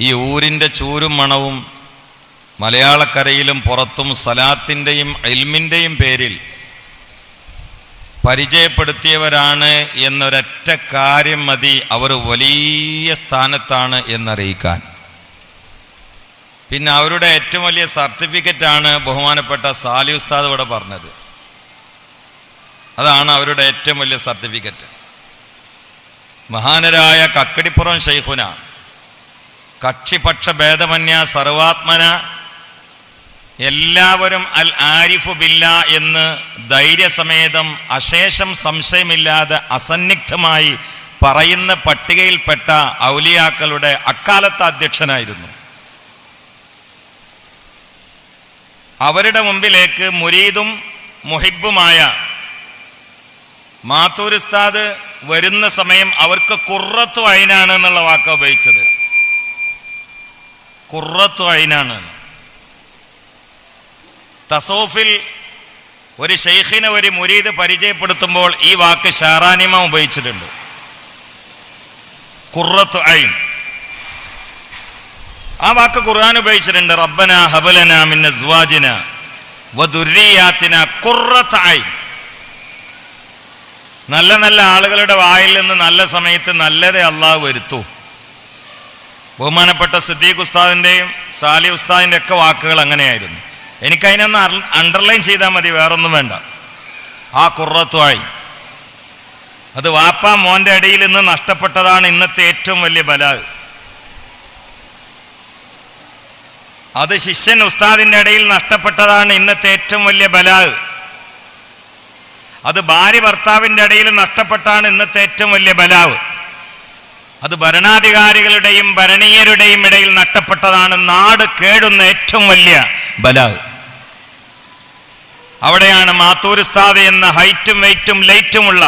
ഈ ഊരിൻ്റെ ചൂരും മണവും മലയാളക്കരയിലും പുറത്തും സലാത്തിൻ്റെയും ഇൽമിൻ്റെയും പേരിൽ പരിചയപ്പെടുത്തിയവരാണ് എന്നൊരൊറ്റ കാര്യം മതി അവർ വലിയ സ്ഥാനത്താണ് എന്നറിയിക്കാൻ. പിന്നെ അവരുടെ ഏറ്റവും വലിയ സർട്ടിഫിക്കറ്റാണ് ബഹുമാനപ്പെട്ട സാലി ഉസ്താദ് ഇവിടെ പറഞ്ഞത്. അതാണ് അവരുടെ ഏറ്റവും വലിയ സർട്ടിഫിക്കറ്റ്. മഹാനരായ കക്കടിപ്പുറം ശൈഖുന കക്ഷിപക്ഷ ഭേദമന്യ സർവാത്മന എല്ലാവരും അൽ ആരിഫു ബില്ല എന്ന് ധൈര്യസമേതം അശേഷം സംശയമില്ലാതെ അസന്നിഗ്ധമായി പറയുന്ന പട്ടികയിൽപ്പെട്ട ഔലിയാക്കളുടെ അക്കാലത്തെ അധ്യക്ഷനായിരുന്നു. അവരുടെ മുമ്പിലേക്ക് മുരീദും മുഹിബുമായ മാത്തൂർ ഉസ്താദ് വരുന്ന സമയം അവർക്ക് ഖുർറത്തു ഐനാണ് എന്നുള്ള വാക്ക് ഉപയോഗിച്ചത്. ഖുർറത്തു ഐനാണ്. തസൗഫിൽ ഒരു ഷെയ്ഖിനെ ഒരു മുരീദ് പരിചയപ്പെടുത്തുമ്പോൾ ഈ വാക്ക് ഷാറാനിമ ഉപയോഗിച്ചിട്ടുണ്ട്. ഖുർറത്തു ഐൻ ആ വാക്ക് ഖുർആൻ ഉപയോഗിച്ചിട്ടുണ്ട്. റബ്ബന ഹബലന മിൻ അസ്വാജിന വദുർരിയാതിന ഖുർറത്തു ഐൻ. നല്ല നല്ല ആളുകളുടെ വായിൽ നിന്ന് നല്ല സമയത്ത് നല്ലതേ അള്ളാഹു വരുത്തൂ. ബഹുമാനപ്പെട്ട സിദ്ദീഖ് ഉസ്താദിൻ്റെയും സാലി ഉസ്താദിൻ്റെ ഒക്കെ വാക്കുകൾ അങ്ങനെയായിരുന്നു. എനിക്കതിനൊന്ന് അണ്ടർലൈൻ ചെയ്താൽ മതി, വേറൊന്നും വേണ്ട. ആ ഖുർറത്തു ഐൻ അത് വാപ്പ മോൻ്റെ ഇടയിൽ നിന്ന് നഷ്ടപ്പെട്ടതാണ് ഇന്നത്തെ ഏറ്റവും വലിയ ബലാ. അത് ശിഷ്യൻ ഉസ്താദിൻ്റെ ഇടയിൽ നഷ്ടപ്പെട്ടതാണ് ഇന്നത്തെ ഏറ്റവും വലിയ ബലാ. അത് ഭാര്യ ഭർത്താവിൻ്റെ ഇടയിൽ നഷ്ടപ്പെട്ടാണ് ഇന്നത്തെ ഏറ്റവും വലിയ ബലാവ്. അത് ഭരണാധികാരികളുടെയും ഭരണീയരുടെയും ഇടയിൽ നഷ്ടപ്പെട്ടതാണ് നാട് കേടുന്ന ഏറ്റവും വലിയ ബലാവ്. അവിടെയാണ് മാത്തൂർ ഉസ്താദ് എന്ന ഹൈറ്റും വെയിറ്റും ലൈറ്റുമുള്ള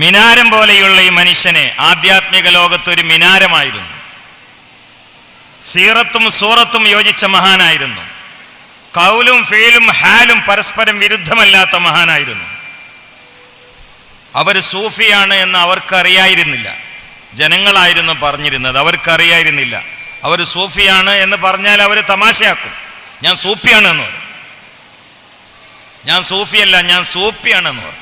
മിനാരം പോലെയുള്ള ഈ മനുഷ്യനെ ആധ്യാത്മിക ലോകത്തൊരു മിനാരമായിരുന്നു. സീറത്തും സൂറത്തും യോജിച്ച മഹാനായിരുന്നു. കൗലും ഫീലും ഹാലും പരസ്പരം വിരുദ്ധമല്ലാത്ത മഹാനായിരുന്നു. അവർ സൂഫിയാണ് എന്ന് അവർക്കറിയായിരുന്നില്ല. ജനങ്ങളായിരുന്നു പറഞ്ഞിരുന്നത്, അവർക്കറിയായിരുന്നില്ല. അവർ സൂഫിയാണ് എന്ന് പറഞ്ഞാൽ അവർ തമാശയാക്കും. ഞാൻ സൂഫിയാണെന്ന് പറയും. ഞാൻ സൂഫിയല്ല, ഞാൻ സൂഫിയാണെന്ന് പറയും.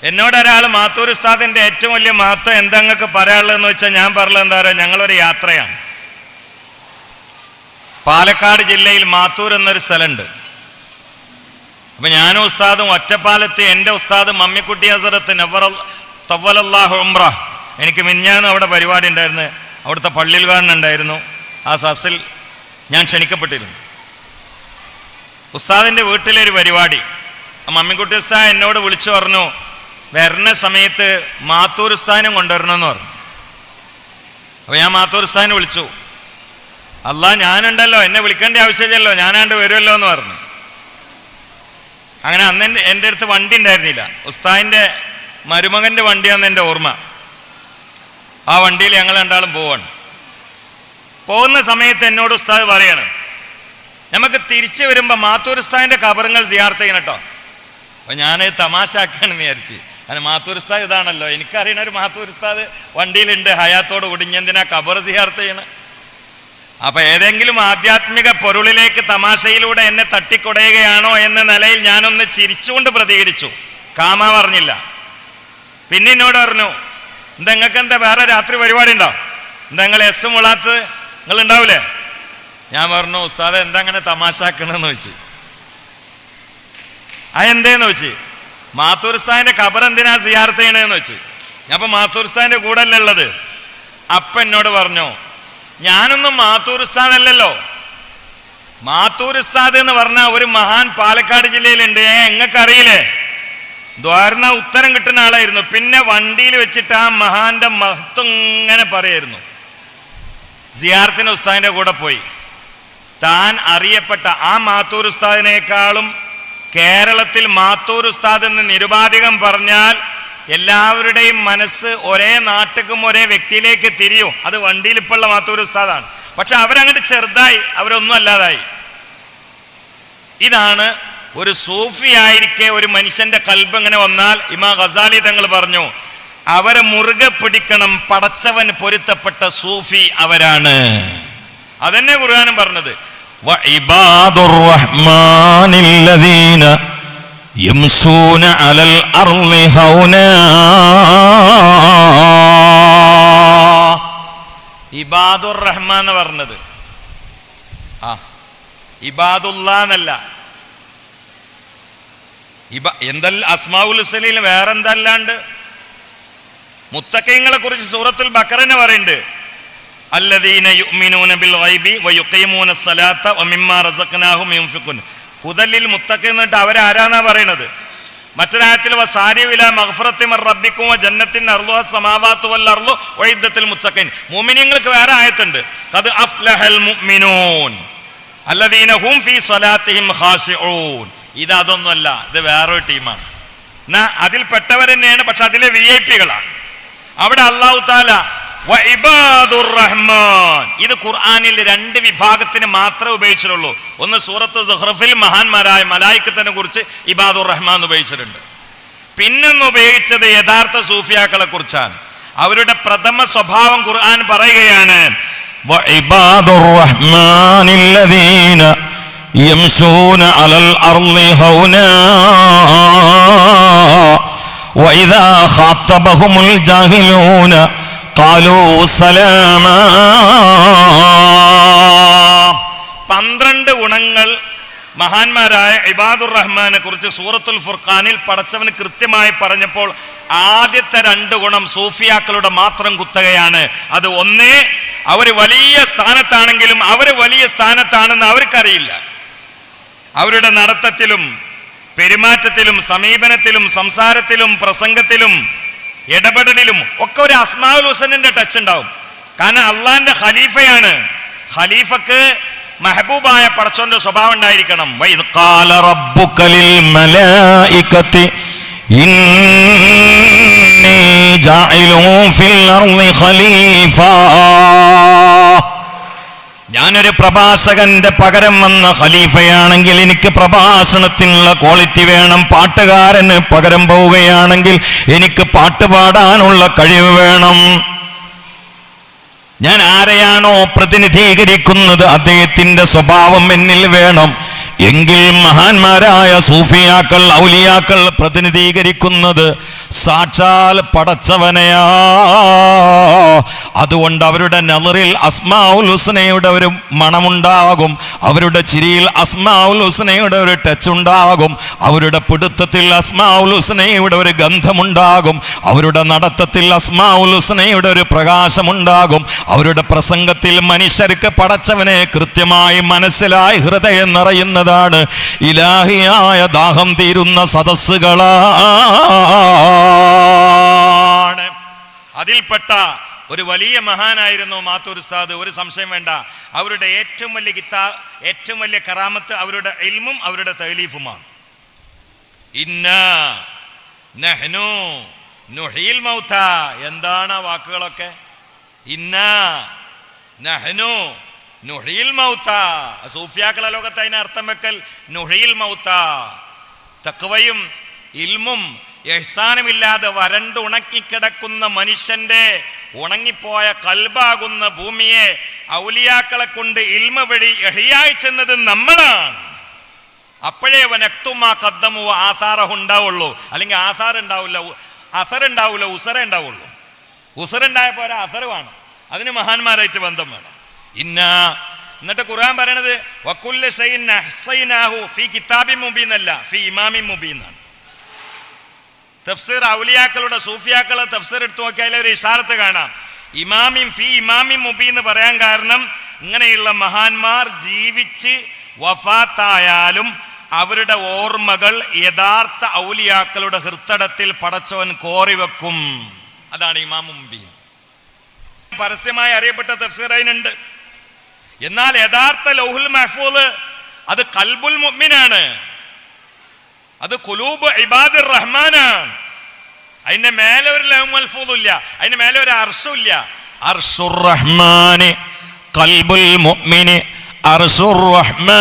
എന്നോടൊരാൾ മാത്തൂർ ഉസ്താദിൻ്റെ ഏറ്റവും വലിയ മഹത്വം എന്താ നിങ്ങൾക്ക് പറയാനുള്ളതെന്ന് വെച്ചാൽ ഞാൻ പറഞ്ഞത് എന്താ പറയുക, ഞങ്ങളൊരു യാത്രയാണ്. പാലക്കാട് ജില്ലയിൽ മാത്തൂർ എന്നൊരു സ്ഥലമുണ്ട്. അപ്പം ഞാനും ഉസ്താദും ഒറ്റപ്പാലത്ത് എൻ്റെ ഉസ്താദ് മമ്മിക്കുട്ടി ഹസരത്ത് തവ്വലല്ലാഹു ഉംറ, എനിക്ക് മിഞ്ഞാന്ന് അവിടെ പരിപാടി ഉണ്ടായിരുന്നു. അവിടുത്തെ പള്ളിയിൽ കാണുന്നുണ്ടായിരുന്നു. ആ സസിൽ ഞാൻ ക്ഷണിക്കപ്പെട്ടിരുന്നു. ഉസ്താദിൻ്റെ വീട്ടിലൊരു പരിപാടി. മമ്മിക്കുട്ടി ഉസ്താദ് എന്നോട് വിളിച്ചു പറഞ്ഞു, വരുന്ന സമയത്ത് മാത്തൂർ ഉസ്താദിനും കൊണ്ടുവരണമെന്ന് പറഞ്ഞു. അപ്പോൾ ഞാൻ മാത്തൂർ ഉസ്താദിനെ വിളിച്ചു. അല്ലാ ഞാനുണ്ടല്ലോ, എന്നെ വിളിക്കേണ്ട ആവശ്യമില്ലല്ലോ, ഞാനാണ്ട് വരുമല്ലോ എന്ന് പറഞ്ഞു. അങ്ങനെ അന്ന് എൻ്റെ അടുത്ത് വണ്ടി ഉണ്ടായിരുന്നില്ല. ഉസ്താദിൻ്റെ മരുമകൻ്റെ വണ്ടിയാണെന്ന് എൻ്റെ ഓർമ്മ. ആ വണ്ടിയിൽ ഞങ്ങൾ രണ്ടാളും പോവാണ്. പോകുന്ന സമയത്ത് എന്നോട് ഉസ്താദ് പറയാണ്, നമുക്ക് തിരിച്ചു വരുമ്പോൾ മാത്തൂർ ഉസ്താദിൻ്റെ ഖബറുകൾ സിയാറത്ത് ചെയ്യണം കേട്ടോ. അപ്പോൾ ഞാൻ തമാശാക്കാണെന്ന് വിചാരിച്ച്. അങ്ങനെ മാത്തൂർ ഉസ്താദ് ഇതാണല്ലോ, എനിക്കറിയണ ഒരു മാത്തൂർ ഉസ്താദ് വണ്ടിയിലുണ്ട്, ഹയാത്തോട് കുടിഞ്ഞെന്തിനാ ഖബർ സിയാറത്ത് ചെയ്യണം. അപ്പം ഏതെങ്കിലും ആധ്യാത്മിക പൊരുളിലേക്ക് തമാശയിലൂടെ എന്നെ തട്ടിക്കൊടയുകയാണോ എന്ന നിലയിൽ ഞാനൊന്ന് ചിരിച്ചുകൊണ്ട് പ്രതികരിച്ചു. കാമ പറഞ്ഞില്ല. പിന്നെ എന്നോട് പറഞ്ഞു, എന്താ നിങ്ങൾക്ക് എന്താ വേറെ രാത്രി പരിപാടി ഉണ്ടോ, എന്താ നിങ്ങൾ എസ് മുളാത്ത് നിങ്ങൾ ഉണ്ടാവില്ലേ? ഞാൻ പറഞ്ഞു, ഉസ്താദ് എന്താ അങ്ങനെ തമാശാക്കണമെന്ന് ചോദിച്ചു. എന്തേന്ന് ചോദിച്ചു. മാത്തൂർ ഉസ്താദിൻ്റെ ഖബർ എന്തിനാ സിയാറത്ത് ചെയ്യണതെന്ന് വെച്ച്. ഞാൻ അപ്പം മാത്തൂർ ഉസ്താദിൻ്റെ കൂടെ അല്ലേ ഉള്ളത്. അപ്പം എന്നോട് പറഞ്ഞു, ഞാനൊന്നും മാത്തൂർ ഉസ്താദ് അല്ലല്ലോ. മാത്തൂർ ഉസ്താദ് എന്ന് പറഞ്ഞാൽ ഒരു മഹാൻ പാലക്കാട് ജില്ലയിലുണ്ട്, നിങ്ങൾക്കറിയില്ലേ? ദ്വാരന ഉത്തരം കിട്ടുന്ന ആളായിരുന്നു. പിന്നെ വണ്ടിയിൽ വെച്ചിട്ട് ആ മഹാന്റെ മഹത്വം ഇങ്ങനെ പറയായിരുന്നു. സിയാറത്തിന് ഉസ്താദിൻ്റെ കൂടെ പോയി. താൻ അറിയപ്പെട്ട ആ മാത്തൂർ ഉസ്താദിനേക്കാളും കേരളത്തിൽ മാത്തൂർ ഉസ്താദ് എന്ന് നിരുപാധികം പറഞ്ഞാൽ എല്ലാവരുടെയും മനസ്സ് ഒരേ നാട്ടുക്കും ഒരേ വ്യക്തിയിലേക്ക് തിരിയും. അത് വണ്ടിയിൽ ഇപ്പോഴുള്ള മാത്തൂർ ഉസ്താദാണ്. പക്ഷെ അവരങ്ങോട്ട് ചെറുതായി, അവരൊന്നും അല്ലാതായി. ഇതാണ് ഒരു സൂഫി ആയിരിക്കെ ഒരു മനുഷ്യന്റെ കൽബ് ഇങ്ങനെ വന്നാൽ ഇമാം ഗസാലി തങ്ങൾ പറഞ്ഞു, അവരെ മുറുകെ പിടിക്കണം. പടച്ചവൻ പൊരുത്തപ്പെട്ട സൂഫി അവരാണ്. അതന്നെ ഖുർആനും പറഞ്ഞത്. വഇബാദുർ റഹ്മാനില്ലദീന യംശൂന അലൽ അർളി ഹൗനാ. ഇബാദുർ റഹ്മാൻ എന്ന് പറഞ്ഞത് ഇബാദുല്ലാ എന്നല്ല. എന്തല്ല അസ്മാഉൽ ഹുസ്നയിൽ വേറെന്തല്ലാണ്ട് മുത്തഖീങ്ങളെ കുറിച്ച് സൂറത്തുൽ ബഖറനെ പറയുന്നുണ്ട്. അല്ലദീന യുഅ്മിനൂന ബിൽ ഗൈബി വയുഖീമൂന സ്വലാത്ത വമിമ്മാ റസഖ്നാഹും യുൻഫിഖൂൻ. ഹുദല്ലിൽ മുത്തഖീൻ എന്നിട്ട് അവരാരാന്നാ പറയുന്നത്. മറ്റൊരായത്തിൽ വസാരിഉ ഇലാ മഗ്ഫിറത്തി മിർ റബ്ബിക്കും വജന്നത്തിൻ അർളുഹ സമാവാതു വൽ അർളു വഇദ്ദത്തുൽ മുത്തഖീൻ. മുഅ്മിനീങ്ങൾക്ക് വേറെ ആയത്തുണ്ട്. ഖദ് അഫ്ലഹൽ മുഅ്മിനൂൻ അല്ലദീന ഹും ഫീ സ്വലാത്തിഹിം ഖാശിഊൻ. ഇത് അതൊന്നുമല്ല, ഇത് വേറൊരു ടീമാണ്. എന്നാ അതിൽ പെട്ടവർ തന്നെയാണ്, പക്ഷെ അതിലെ VIP-കളാണ്. അവിടെ അല്ലാഹു തആല വഇബാദുർ റഹ്മാൻ, ഇത് ഖുർആനിൽ 2 വിഭാഗത്തിന് മാത്രമേ ഉപയോഗിച്ചിട്ടുള്ളൂ. ഒന്ന് സൂറത്ത് സുഹ്റഫിൽ മഹാന്മാരായ മലായിക്കത്തിനെ കുറിച്ച് ഇബാദുർ റഹ്മാൻ ഉപയോഗിച്ചിട്ടുണ്ട്. പിന്നൊന്ന് ഉപയോഗിച്ചത് യഥാർത്ഥ സൂഫിയാക്കളെ കുറിച്ചാണ്. അവരുടെ പ്രഥമ സ്വഭാവം ഖുർആൻ പറയുകയാണ്. വഇബാദുർ റഹ്മാനില്ലദീന യംശൂന അലൽ അർളി ഹൗനാ വഇദാ ഖാതബഹുമുൽ ജാഹിലൂന ഖാലൂ സലാമാ. 12 ഗുണങ്ങൾ മഹാന്മാരായ ഇബാദുർ റഹ്മാനെ കുറിച്ച് സൂറത്തുൽ ഫുർഖാനിൽ പടച്ചവന് കൃത്യമായി പറഞ്ഞപ്പോൾ ആദ്യത്തെ 2 ഗുണം സൂഫിയാക്കളുടെ മാത്രം കുത്തകയാണ്. അത് ഒന്നേ, അവർ വലിയ സ്ഥാനത്താണെങ്കിലും അവർ വലിയ സ്ഥാനത്താണെന്ന് അവർക്കറിയില്ല. അവരുടെ നടത്തത്തിലും പെരുമാറ്റത്തിലും സമീപനത്തിലും സംസാരത്തിലും പ്രസംഗത്തിലും ഇടപെടലിലും ഒക്കെ ഒരു അസ്മാഉൽ ഹുസ്നന്റെ ടച്ച് ഉണ്ടാവും. കാരണം അള്ളാന്റെ ഖലീഫയാണ്. ഖലീഫക്ക് മെഹബൂബായ പടച്ചോന്റെ സ്വഭാവം ഉണ്ടായിരിക്കണം. വഇദ് ഖാല റബ്ബുക ലിൽ മലായികതി ഇന്നി ജാഇലുൻ ഫിൽ അർളി ഖലീഫ. ഞാനൊരു പ്രഭാഷകന്റെ പകരം വന്ന ഖലീഫയാണെങ്കിൽ എനിക്ക് പ്രഭാഷണത്തിനുള്ള ക്വാളിറ്റി വേണം. പാട്ടുകാരന് പകരം പോവുകയാണെങ്കിൽ എനിക്ക് പാട്ട് പാടാനുള്ള കഴിവ് വേണം. ഞാൻ ആരെയാണോ പ്രതിനിധീകരിക്കുന്നത് അദ്ദേഹത്തിന്റെ സ്വഭാവം എന്നിൽ വേണം. എങ്കിൽ മഹാന്മാരായ സൂഫിയാക്കൾ ഔലിയാക്കൾ പ്രതിനിധീകരിക്കുന്നത് സാക്ഷാൽ പടച്ചവനെയാ. അതുകൊണ്ട് അവരുടെ നളറിൽ അസ്മാഉൽ ഹുസ്നയുടെ ഒരു മണമുണ്ടാകും, അവരുടെ ചിരിയിൽ അസ്മാഉൽ ഹുസ്നയുടെ ഒരു ടച്ച് ഉണ്ടാകും, അവരുടെ പിടുത്തത്തിൽ അസ്മാഉൽ ഹുസ്നയുടെ ഒരു ഗന്ധമുണ്ടാകും, അവരുടെ നടത്തത്തിൽ അസ്മാഉൽ ഹുസ്നയുടെ ഒരു പ്രകാശമുണ്ടാകും, അവരുടെ പ്രസംഗത്തിൽ മനുഷ്യർക്ക് പടച്ചവനെ കൃത്യമായി മനസ്സിലായി ഹൃദയം നിറയുന്നതാണ്. ഇലാഹിയായ ദാഹം തീരുന്ന സദസ്സുകളാണ്. അതിൽപ്പെട്ട ഒരു വലിയ മഹാനായിരുന്നു മാത്തൂർ ഉസ്താദ്. ഒരു സംശയം വേണ്ട. അവരുടെ ഏറ്റവും വലിയ കറാമത്ത് അവരുടെ ഇൽമും അവരുടെ തഅലീഫുമാണ്. ഇന്നാ നഹ്നു നുഹീൽ മൗത. എന്താണ് ആ വാക്കുകളൊക്കെ? ഇന്നാ നഹ്നു നുഹീൽ മൗത. സൂഫിയാക്കളെ ലോകത്ത് അതിന് അർത്ഥം വെക്കൽ നുഹീൽ മൗത. തഖ്വയും ഇൽമും ഇഹ്സാനുമില്ലാതെ വരണ്ട് ഉണക്കിക്കിടക്കുന്ന മനുഷ്യന്റെ ഉണങ്ങിപ്പോയ കൽബാകുന്ന ഭൂമിയെ ഔലിയാക്കളെ കൊണ്ട് ഇൽമ വഴി ഇഹ്യായി ചെന്നത് നമ്മളാണ്. അപ്പോഴേ വനക്തുമാ ഖദ്ദമു ആസാറഹു ഉണ്ടാവുള്ളൂ. അല്ലെങ്കിൽ ആസാർ ഉണ്ടാവില്ല, അസർ ഉണ്ടാവില്ല, ഉസറ ഉണ്ടാവുള്ളൂ. ഉസറുണ്ടായ പോരാ, അസർ വേണം. അതിന് മഹാന്മാരായിട്ട് ബന്ധം വേണം. എന്നിട്ട് ഖുർആൻ പറയണത് വകുല്ല ശൈഇൻ അഹ്സൈനാഹു ഫീ കിതാബിൻ മുബീൻ അല്ല, ഫീ ഇമാമിൻ മുബീൻ ആണ്. തഫ്സീർ ഔലിയാക്കളുടെ സൂഫിയാക്കളെ തഫ്സീർ എടുത്തു നോക്കിയാൽ ഒരു ഇശാറത്ത് കാണാം. ഇമാമിൻ ഫീ ഇമാമിൻ മുബീൻ എന്ന് പറയാൻ കാരണം ഇങ്ങനെയുള്ള മഹാന്മാർ ജീവിച്ച് വഫാത്തായാലും അവരുടെ ഓർമ്മകൾ യഥാർത്ഥ ഔലിയാക്കളുടെ ഹൃത്തടത്തിൽ പടച്ചവൻ കോറിവെക്കും. അതാണ് ഇമാം മുബീൻ. പരസ്യമായി അറിയപ്പെട്ട തഫ്സീർ അതിനുണ്ട്. എന്നാൽ യഥാർത്ഥ ലൗഹുൽ മഹ്ഫൂദ് അത് ഖൽബുൽ മുഅ്മിനാണ്, അത് ഖുലൂബ് ഇബാദിർ റഹ്മാനാണ്. അതിന്റെ മേലെ ഒരു ലൗഹുൽ മഹ്ഫൂദും ഇല്ല, അതിന്റെ മേലെ ഒരു അർശും ഇല്ല. അർശുർ റഹ്മാനി ഖൽബുൽ മുഅ്മിനി അർശുർ റഹ്മാൻ.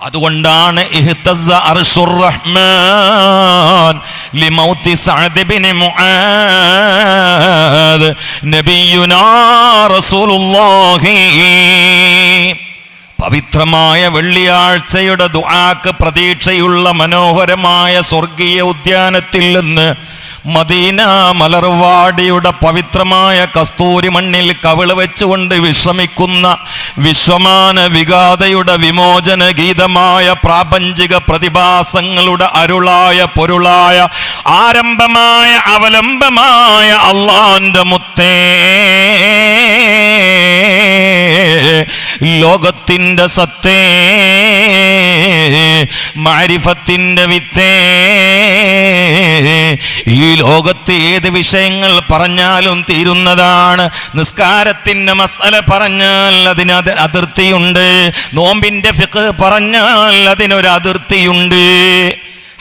അതുകൊണ്ടാണ് ഇഹ്തസ്സ അർശുർ റഹ്മാൻ ലിമൗതി സഅദ് ഇബ്നു മുആദ് നബിയുനാ റസൂലുള്ളാഹി. പവിത്രമായ വെള്ളിയാഴ്ചയുടെ ദുആക്ക് പ്രതീക്ഷയുള്ള മനോഹരമായ സ്വർഗീയ ഉദ്യാനത്തിൽ നിന്ന് മദീന മലർവാടിയുടെ പവിത്രമായ കസ്തൂരി മണ്ണിൽ കവിള വെച്ചുകൊണ്ട് വിശ്രമിക്കുന്ന വിശ്വമാന വിഗാതയുടെ വിമോചന ഗീതമായ പ്രാപഞ്ചിക പ്രതിഭാസങ്ങളുടെ അരുളായ പൊരുളായ ആരംഭമായ അവലംബമായ അള്ളാന്റെ മുത്തേ, ലോകത്തിന്റെ സത്തേ, മാരിഫത്തിന്റെ വിത്തേ, ഈ ലോകത്ത് ഏത് വിഷയങ്ങൾ പറഞ്ഞാലും തീരുന്നതാണ്. നിസ്കാരത്തിന്റെ മസല പറഞ്ഞാൽ അതിന് അതിർത്തിയുണ്ട്. നോമ്പിന്റെ ഫിഖ് പറഞ്ഞാൽ അതിനൊരു അതിർത്തിയുണ്ട്.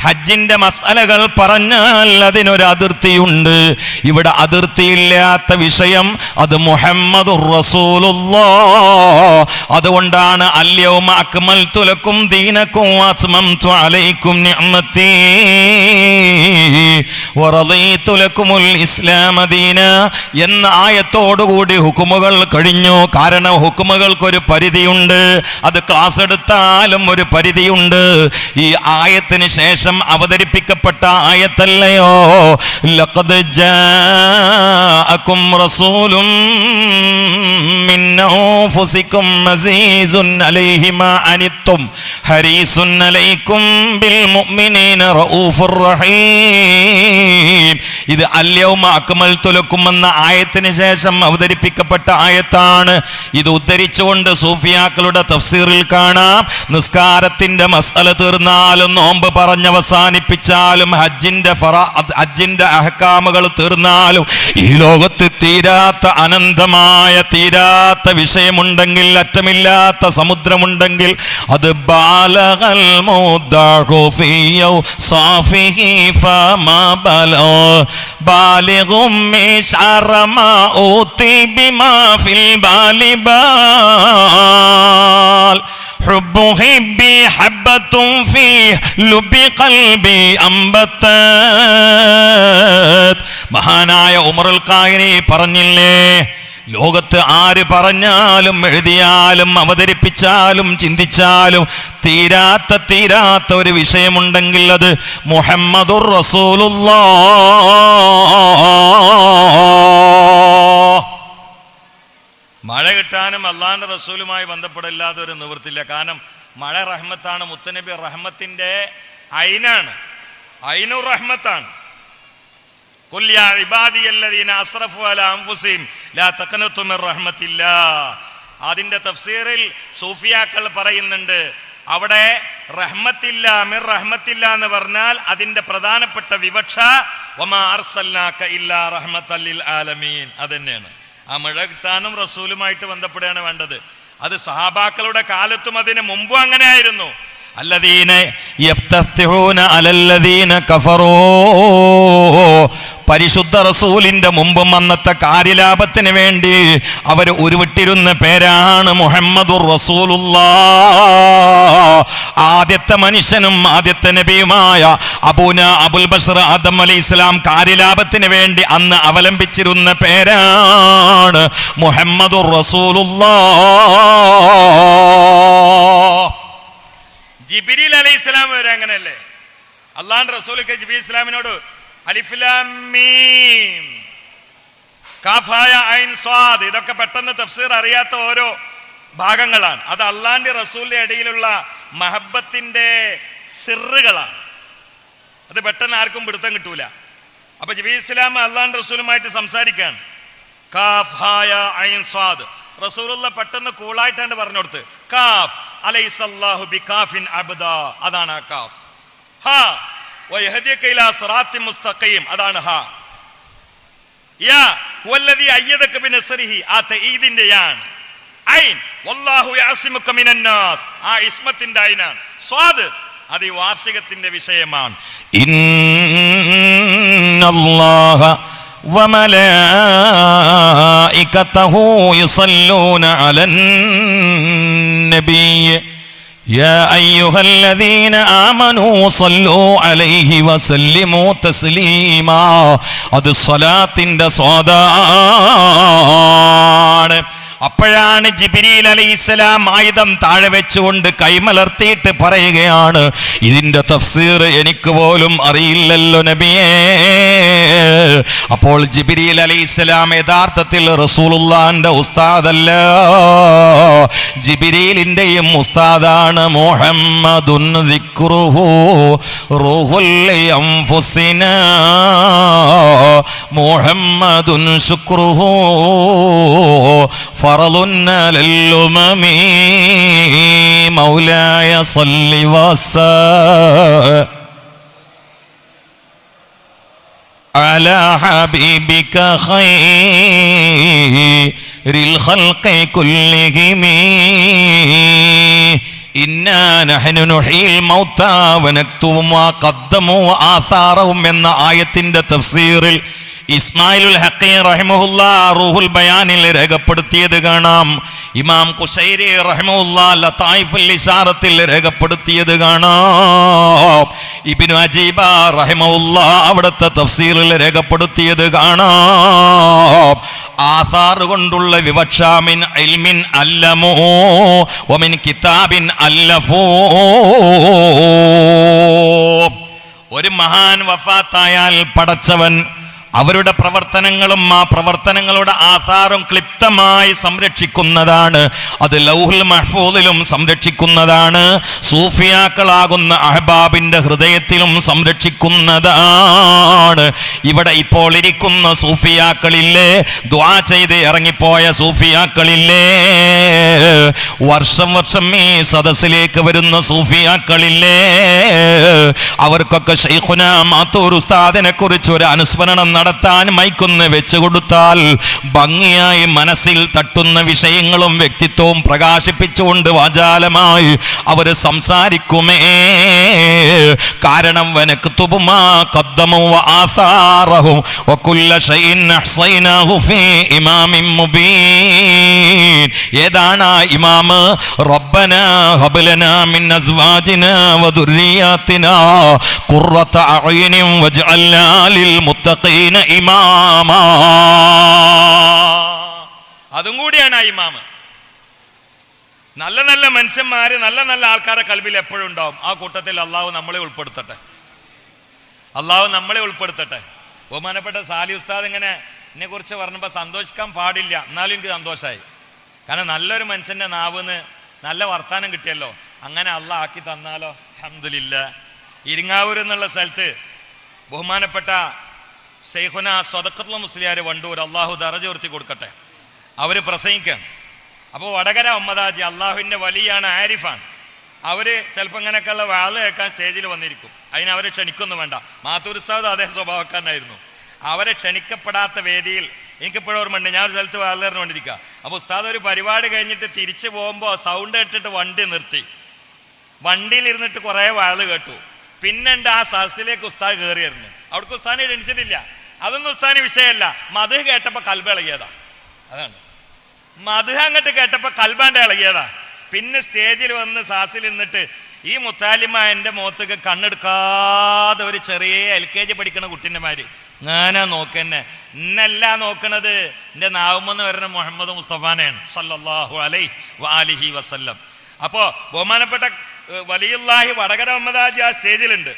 ഹജ്ജിന്റെ മസലകൾ പറഞ്ഞാൽ അതിനൊരു അതിർത്തിയുണ്ട്. ഇവിടെ അതിർത്തിയില്ലാത്ത വിഷയം അത് മുഹമ്മദുർ റസൂലുള്ളാഹ്. അതുകൊണ്ടാണ് അൽയൗമ അക്മൽതു ലക്കും ദീനക്കും വഅത്മംതു അലൈക്കും നിഅമതി വറദീതു ലക്കുമുൽ ഇസ്ലാമ ദീന എന്ന ആയത്തോടുകൂടി ഹുക്കുമുകൾ കഴിഞ്ഞു. കാരണം ഹുക്കുമുകൾക്കൊരു പരിധിയുണ്ട്. അത് ക്ലാസ് എടുത്താലും ഒരു പരിധിയുണ്ട്. ഈ ആയത്തിന് ശേഷം അവതരിപ്പിക്കപ്പെട്ട ആയത്തല്ലയോ ലഖദ് ജാഅകും റസൂലും മിൻ അൻഫുസികും അസീസുൻ അലൈഹി മാ അനിത്തും ഹരീസുൻ അലൈക്കും ബിൽ മുഅ്മിനീന റഊഫുർ റഹീം. ഇത് അൽയൗമ അക്മൽതു ലക്കും എന്ന ആയത്തിന് ശേഷം അവതരിപ്പിക്കപ്പെട്ട ആയത്താണ്. ഇത് ഉദ്ധരിച്ചുകൊണ്ട് സൂഫിയാക്കളുടെ തഫ്സീറിൽ കാണാം, നിസ്കാരത്തിന്റെ മസ്അല തീർന്നാലും നോമ്പ് അവസാനിപ്പിച്ചാലും ഹജ്ജിന്റെ അഹ്കാമുകൾ തീർന്നാലും ഈ ലോകത്ത് തീരാത്ത അനന്തമായ തീരാത്ത വിഷയമുണ്ടെങ്കിൽ, അറ്റമില്ലാത്ത സമുദ്രമുണ്ടെങ്കിൽ അത് ബാലഗൽ മുദ്ദഉ ഫീ യൗസാഫിഹി ഫമാ ബലഗ ബാലിഗും മിശറമാ ഊതി ബിമാ ഫിൽ ബാലിബാൽ حب حبي حبة في لب قلبي أنبتت. മഹാനായ ഉമറുൽ ഖായിനി പറഞ്ഞില്ലേ, ലോകത്ത് ആര് പറഞ്ഞാലും എഴുതിയാലും അവതരിപ്പിച്ചാലും ചിന്തിച്ചാലും തീരാത്ത ഒരു വിഷയമുണ്ടെങ്കിൽ അത് മുഹമ്മദുർ റസൂലുള്ളാഹ്. മഴ കിട്ടാനും അള്ളാന്റെ റസൂലുമായി ബന്ധപ്പെടില്ലാതെ ഒരു നിവൃത്തില്ല. കാരണം മഴ റഹ്മത്താണ്. മുത്തനബി റഹ്മത്തിന്റെ ഐനാണ്, ഐനുർ റഹ്മത്താണ്. ഖുൽ യാ ഇബാദിയല്ലദീന അസ്റഫു അലാ അൻഫുസിഹിം ലാ തഖ്നതു മിർ റഹ്മത്തില്ലാഹ്. അതിന്റെ തഫ്സീറിൽ സൂഫിയാക്കൾ പറയുന്നുണ്ട്, അവിടെ റഹ്മത്തില്ല മിർ റഹ്മത്തില്ല എന്ന് പറഞ്ഞാൽ അതിന്റെ പ്രധാനപ്പെട്ട വിവക്ഷ വമാ അർസൽനാക ഇല്ലാ റഹ്മത്തൽ ലിൽ ആലമീൻ. അതന്നെയാണ്. ആ മഴ കിട്ടാനും റസൂലുമായിട്ട് ബന്ധപ്പെടുകയാണ് വേണ്ടത്. അത് സഹാബാക്കളുടെ കാലത്തും അതിന് മുമ്പും അങ്ങനെ ആയിരുന്നു. അല്ലദീന യഫ്തഹൂന അലല്ലദീന കഫറൂ. പരിശുദ്ധ റസൂലിന്റെ മുമ്പും അന്നത്തെ കാര്യലാഭത്തിന് വേണ്ടി അവർ ഉരുവിട്ടിരുന്ന പേരാണ് മുഹമ്മദുർ റസൂലുള്ളാഹ്. ആദ്യത്തെ മനുഷ്യനും ആദ്യത്തെ നബിയുമായ അബുൽ ബഷർ ആദം അലൈഹിസ്സലാം കാര്യലാഭത്തിന് വേണ്ടി അന്ന് അവലംബിച്ചിരുന്ന പേരാണ് മുഹമ്മദുർ റസൂലുള്ളാഹ്. ജിബ്രീൽ അലൈഹിസ്സലാം വരെ അങ്ങനെയല്ലേ? അള്ളാഹുവിന്റെ റസൂലൊക്കെ ജിബ്രീൽ ഇസ്ലാമിനോട് അലിഫ് ലാം മീം കാഫ് ഹാ യാ ഐൻ സ്വാദ്, ഇതൊക്കെ പെട്ടെന്ന് തഫ്സീർ അറിയാത്ത ഓരോ ഭാഗങ്ങളാണ്. അത് അള്ളാഹുവിന്റെ റസൂലിന്റെ ഇടയിലുള്ള മഹബത്തിന്റെ സിറുകളാണ്. അത് പെട്ടെന്ന് ആർക്കും പിടുത്തം കിട്ടൂല. അപ്പൊ ജിബ്രീൽ ഇസ്ലാം അള്ളാഹുവിന്റെ റസൂലുമായിട്ട് സംസാരിക്കാണ്. കാഫ് ഹാ യാ ഐൻ സ്വാദ്. റസൂലുള്ള പെട്ടെന്ന് കൂളായിട്ടാണ് പറഞ്ഞു കൊടുത്ത്, കാഫ് അലൈസല്ലാഹു ബികാഫിൻ അബ്ദാ, അതാണ് ആ കാഫ്. ഹാ വയഹദിക ഇലാ സിറാത്തിൻ മുസ്തഖീം, അതാണ് ഹാ. യാ ഹുവല്ലദീ അയ്യദക ബിനസ്രിഹി, ആ തഈദിന്റെ യാണ്. ഐൻ വല്ലാഹു യഅസിമുക മിനന്നാസ്, ആ ഇസ്മത്തിന്റെ ഐനാണ്. സ്വാദ് അത് ഈ വാർഷികത്തിന്റെ വിഷയമാണ്. ഇന്നല്ലാഹ വമലായികതഹു യുസല്ലൂന അലൻ നബി يا أيها الذين آمنوا صلوا عليه وسلموا تسليما. അത് സ്വലാത്തിന്റെ സ്വാദാണ്. അപ്പോഴാണ് ജിബ്രീൽ അലൈഹിസ്സലാം ആയുധം താഴെ വെച്ചുകൊണ്ട് കൈമലർത്തിയിട്ട് പറയുകയാണ്, ഇതിന്റെ തഫ്സീർ എനിക്ക് പോലും അറിയില്ലല്ലോ നബിയേ. അപ്പോൾ ജിബ്രീൽ അലൈഹിസ്സലാം യഥാർത്ഥത്തിൽ റസൂലുള്ളാഹിന്റെ ഉസ്താദല്ല, ജിബ്രീലിന്റെയും ഉസ്താദാണ്. മുഹമ്മദുൻ ദിക്റുഹു റൂഹുൽ അൻഫുസിനാ മുഹമ്മദുൻ ശുക്റുഹു ഫറളുൻ അലൽ ഉമമി മൗലായ സല്ലി വസല്ലം അലാ ഹബീബിക ഖൈറിൽ ഖൽഖി കുല്ലിഹിം ഇന്നാ നഹ്നു നുഹീൽ മൗതാ വനക്തുബു മാ ഖദ്ദമു ആസാറഹും എന്ന ആയത്തിന്റെ തഫ്സീറിൽ ഇസ്മായിലുൽ ഹഖീ റഹിമഹുല്ലാ റൂഹുൽ ബയാനിൽ രേഖപ്പെടുത്തിയത് കാണാം. ഇമാം ഖുശൈരി റഹിമഹുല്ലാ ലതായിഫുൽ ഇശാറത്തിൽ രേഖപ്പെടുത്തിയത് കാണാം. ഇബ്നു അജീബ റഹിമഹുല്ലാ അവിടുത്തെ തഫ്സീറിൽ രേഖപ്പെടുത്തിയത് കാണാം. ആസാർ കൊണ്ടുള്ള വിവക്ഷ മിൻ ഇൽമിൻ അല്ലമു വമിൻ കിതാബിൻ അല്ലഫൂ. ഒരു മഹാൻ വഫാത്തായാൽ പടച്ചവൻ അവരുടെ പ്രവർത്തനങ്ങളും ആ പ്രവർത്തനങ്ങളുടെ ആധാറും ക്ലിപ്തമായി സംരക്ഷിക്കുന്നതാണ്. അത് ലൗഹുൽ മഹ്ഫൂദിലും സംരക്ഷിക്കുന്നതാണ്. സൂഫിയാക്കളാകുന്ന അഹ്ബാബിന്റെ ഹൃദയത്തിലും സംരക്ഷിക്കുന്നതാണ്. ഇവിടെ ഇപ്പോൾ ഇരിക്കുന്ന സൂഫിയാക്കളില്ലേ, ദുആ ചെയ്ത് ഇറങ്ങിപ്പോയ സൂഫിയാക്കളില്ലേ, വർഷം വർഷം ഈ സദസ്സിലേക്ക് വരുന്ന സൂഫിയാക്കളില്ലേ, അവർക്കൊക്കെ ശൈഖുനാ മാത്തൂർ ഉസ്താദിനെ കുറിച്ച് ഒരു അനുസ്മരണം നടത്താൻ മൈക്കൊന്ന് വെച്ചു കൊടുത്താൽ ഭംഗിയായി മനസ്സിൽ തട്ടുന്ന വിഷയങ്ങളും വ്യക്തിത്വവും പ്രകാശിപ്പിച്ചുകൊണ്ട് വാചാലമായി അവർ സംസാരിക്കുമേ. കാരണം വനക്തുബു മാ ഖദ്ദമു വആസാറഹും വകുല്ല ശൈഇൻ അഹ്സൈനാഹു ഫീ ഇമാമിൻ മുബീൻ. ഏതാണ് ആ ഇമാം? റബ്ബനാ ഹബ് ലനാ മിൻ അസ്വാജിനാ വദുർരിയാതിനാ ഖുർറത അഅ്യുനിൻ വജ്അൽനാ ലിൽ മുത്തഖീന ഇമാമാ. അതും കൂടിയാണ് ആ ഇമാമ്. നല്ല നല്ല മനുഷ്യന്മാര്, നല്ല നല്ല ആൾക്കാരെ കൽബിൽ എപ്പോഴും ഉണ്ടാവും. ആ കൂട്ടത്തിൽ അള്ളാഹു നമ്മളെ ഉൾപ്പെടുത്തട്ടെ, അള്ളാഹു നമ്മളെ ഉൾപ്പെടുത്തട്ടെ. ബഹുമാനപ്പെട്ട സാലി ഉസ്താദ് ഇങ്ങനെ എന്നെ കുറിച്ച് പറഞ്ഞപ്പോൾ സന്തോഷിക്കാൻ പാടില്ല, എന്നാലും എനിക്ക് സന്തോഷമായി. കാരണം നല്ലൊരു മനുഷ്യന്റെ നാവിന്ന് നല്ല വർത്താനം കിട്ടിയല്ലോ. അങ്ങനെ അള്ളാഹ് ആക്കി തന്നാലോ, അൽഹംദുലില്ലാഹ്. ഇരിങ്ങാവൂർ എന്നുള്ള സ്ഥലത്ത് ബഹുമാനപ്പെട്ട ശൈഖുന സ്വദഖത്തുൽ മുസ്ലിയാർ വണ്ടൂർ, അള്ളാഹു ദറജ ഉയർത്തി കൊടുക്കട്ടെ, അവർ പ്രസംഗിക്കാം. അപ്പോൾ വടകര ഒമ്മദാജി അള്ളാഹുവിൻ്റെ വലിയാണ്, ആരിഫാണ്. അവർ ചിലപ്പോൾ ഇങ്ങനെയൊക്കെയുള്ള വാള് കേൾക്കാൻ സ്റ്റേജിൽ വന്നിരിക്കും. അതിന് അവരെ ക്ഷണിക്കൊന്നും വേണ്ട. മാത്തൂർ ഉസ്താദ് അതേ സ്വഭാവക്കാരനായിരുന്നു. അവരെ ക്ഷണിക്കപ്പെടാത്ത വേദിയിൽ എനിക്കിപ്പോഴും ഓർമ്മയുണ്ട്, ഞാൻ ഒരു സ്ഥലത്ത് വാള് പറഞ്ഞുകൊണ്ടിരിക്കുക. അപ്പോൾ ഉസ്താദ് ഒരു പരിപാടി കഴിഞ്ഞിട്ട് തിരിച്ചു പോകുമ്പോൾ സൗണ്ട് കേട്ടിട്ട് വണ്ടി നിർത്തി. വണ്ടിയിൽ ഇരുന്നിട്ട് കുറേ വാള് കേട്ടു. പിന്നെണ്ട് ആ സദസ്സിലേക്ക് ഉസ്താദ് കയറിയായിരുന്നു. അവിടേക്ക് ഉസ്താദിനെ എണിച്ചിട്ടില്ല. അതൊന്നും ഉസ്താദിന് വിഷയമല്ല. മധു കേട്ടപ്പോൾ കൽബ് ഇളകിയതാ. അതാണ് മധു അങ്ങോട്ട് കേട്ടപ്പോൾ കൽബാണ്ട് ഇളകിയതാ. പിന്നെ സ്റ്റേജിൽ വന്ന് സാസിൽ നിന്നിട്ട് ഈ മുത്താലിമ എൻ്റെ മുഖത്തേക്ക് കണ്ണെടുക്കാതെ ഒരു ചെറിയ LKG പഠിക്കണ കുട്ടീൻ്റെ മാതിരി ഞാനാ നോക്കന്നെ. ഇന്നല്ല നോക്കണത് എൻ്റെ നാവുമെന്ന് വരുന്ന മുഹമ്മദ് മുസ്തഫാനെയാണ് സല്ലല്ലാഹു അലൈഹി വആലിഹി വസല്ലം. അപ്പോൾ ബഹുമാനപ്പെട്ട വലിയുല്ലാഹി വടകര അഹമ്മദാജി ആ സ്റ്റേജിലുണ്ട്.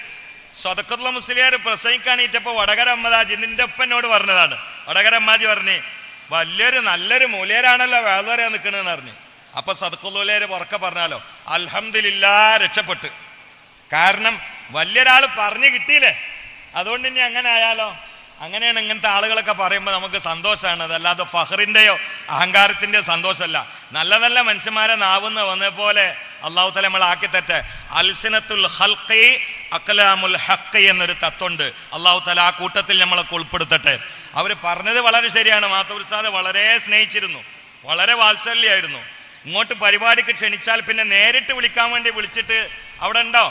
സ്വദഖത്തുൽ മുസ്ലിയാർ പ്രസംഗിക്കാണീറ്റപ്പോൾ വടകര അഹമ്മദാജി നിന്റെ ഒപ്പനോട് പറഞ്ഞതാണ്. വടകര അമ്മാജി പറഞ്ഞ് വലിയൊരു നല്ലൊരു മൂല്യരാണല്ലോ വേറെ നിൽക്കണമെന്ന് പറഞ്ഞു. അപ്പൊ സദഖത്തുൽ ഉറക്കെ പറഞ്ഞാലോ, അൽഹംദുലില്ലാഹ് രക്ഷപ്പെട്ട്. കാരണം വലിയൊരാൾ പറഞ്ഞു കിട്ടിയില്ലേ, അതുകൊണ്ട് ഇനി അങ്ങനെ ആയാലോ. അങ്ങനെയാണ് ഇങ്ങനത്തെ ആളുകളൊക്കെ പറയുമ്പോൾ നമുക്ക് സന്തോഷമാണ്. അതല്ലാതെ ഫഹറിൻ്റെയോ അഹങ്കാരത്തിൻ്റെയോ സന്തോഷമല്ല. നല്ല നല്ല മനുഷ്യന്മാരെ നാവുന്ന വന്നപോലെ അള്ളാഹു തആല നമ്മൾ ആക്കി തട്ടെ. അൽസിനത്തുൽ ഖൽഖി അക്ലാമുൽ ഹഖ് എന്നൊരു തത്വമുണ്ട്. അള്ളാഹു തആല ആ കൂട്ടത്തിൽ നമ്മളൊക്കെ ഉൾപ്പെടുത്തട്ടെ. അവർ പറഞ്ഞത് വളരെ ശരിയാണ്. മാത്തൂർ ഉസ്താദ് വളരെ സ്നേഹിച്ചിരുന്നു, വളരെ വാത്സല്യമായിരുന്നു. ഇങ്ങോട്ട് പരിപാടിക്ക് ക്ഷണിച്ചാൽ പിന്നെ നേരിട്ട് വിളിക്കാൻ വേണ്ടി വിളിച്ചിട്ട് അവിടെ ഉണ്ടോ,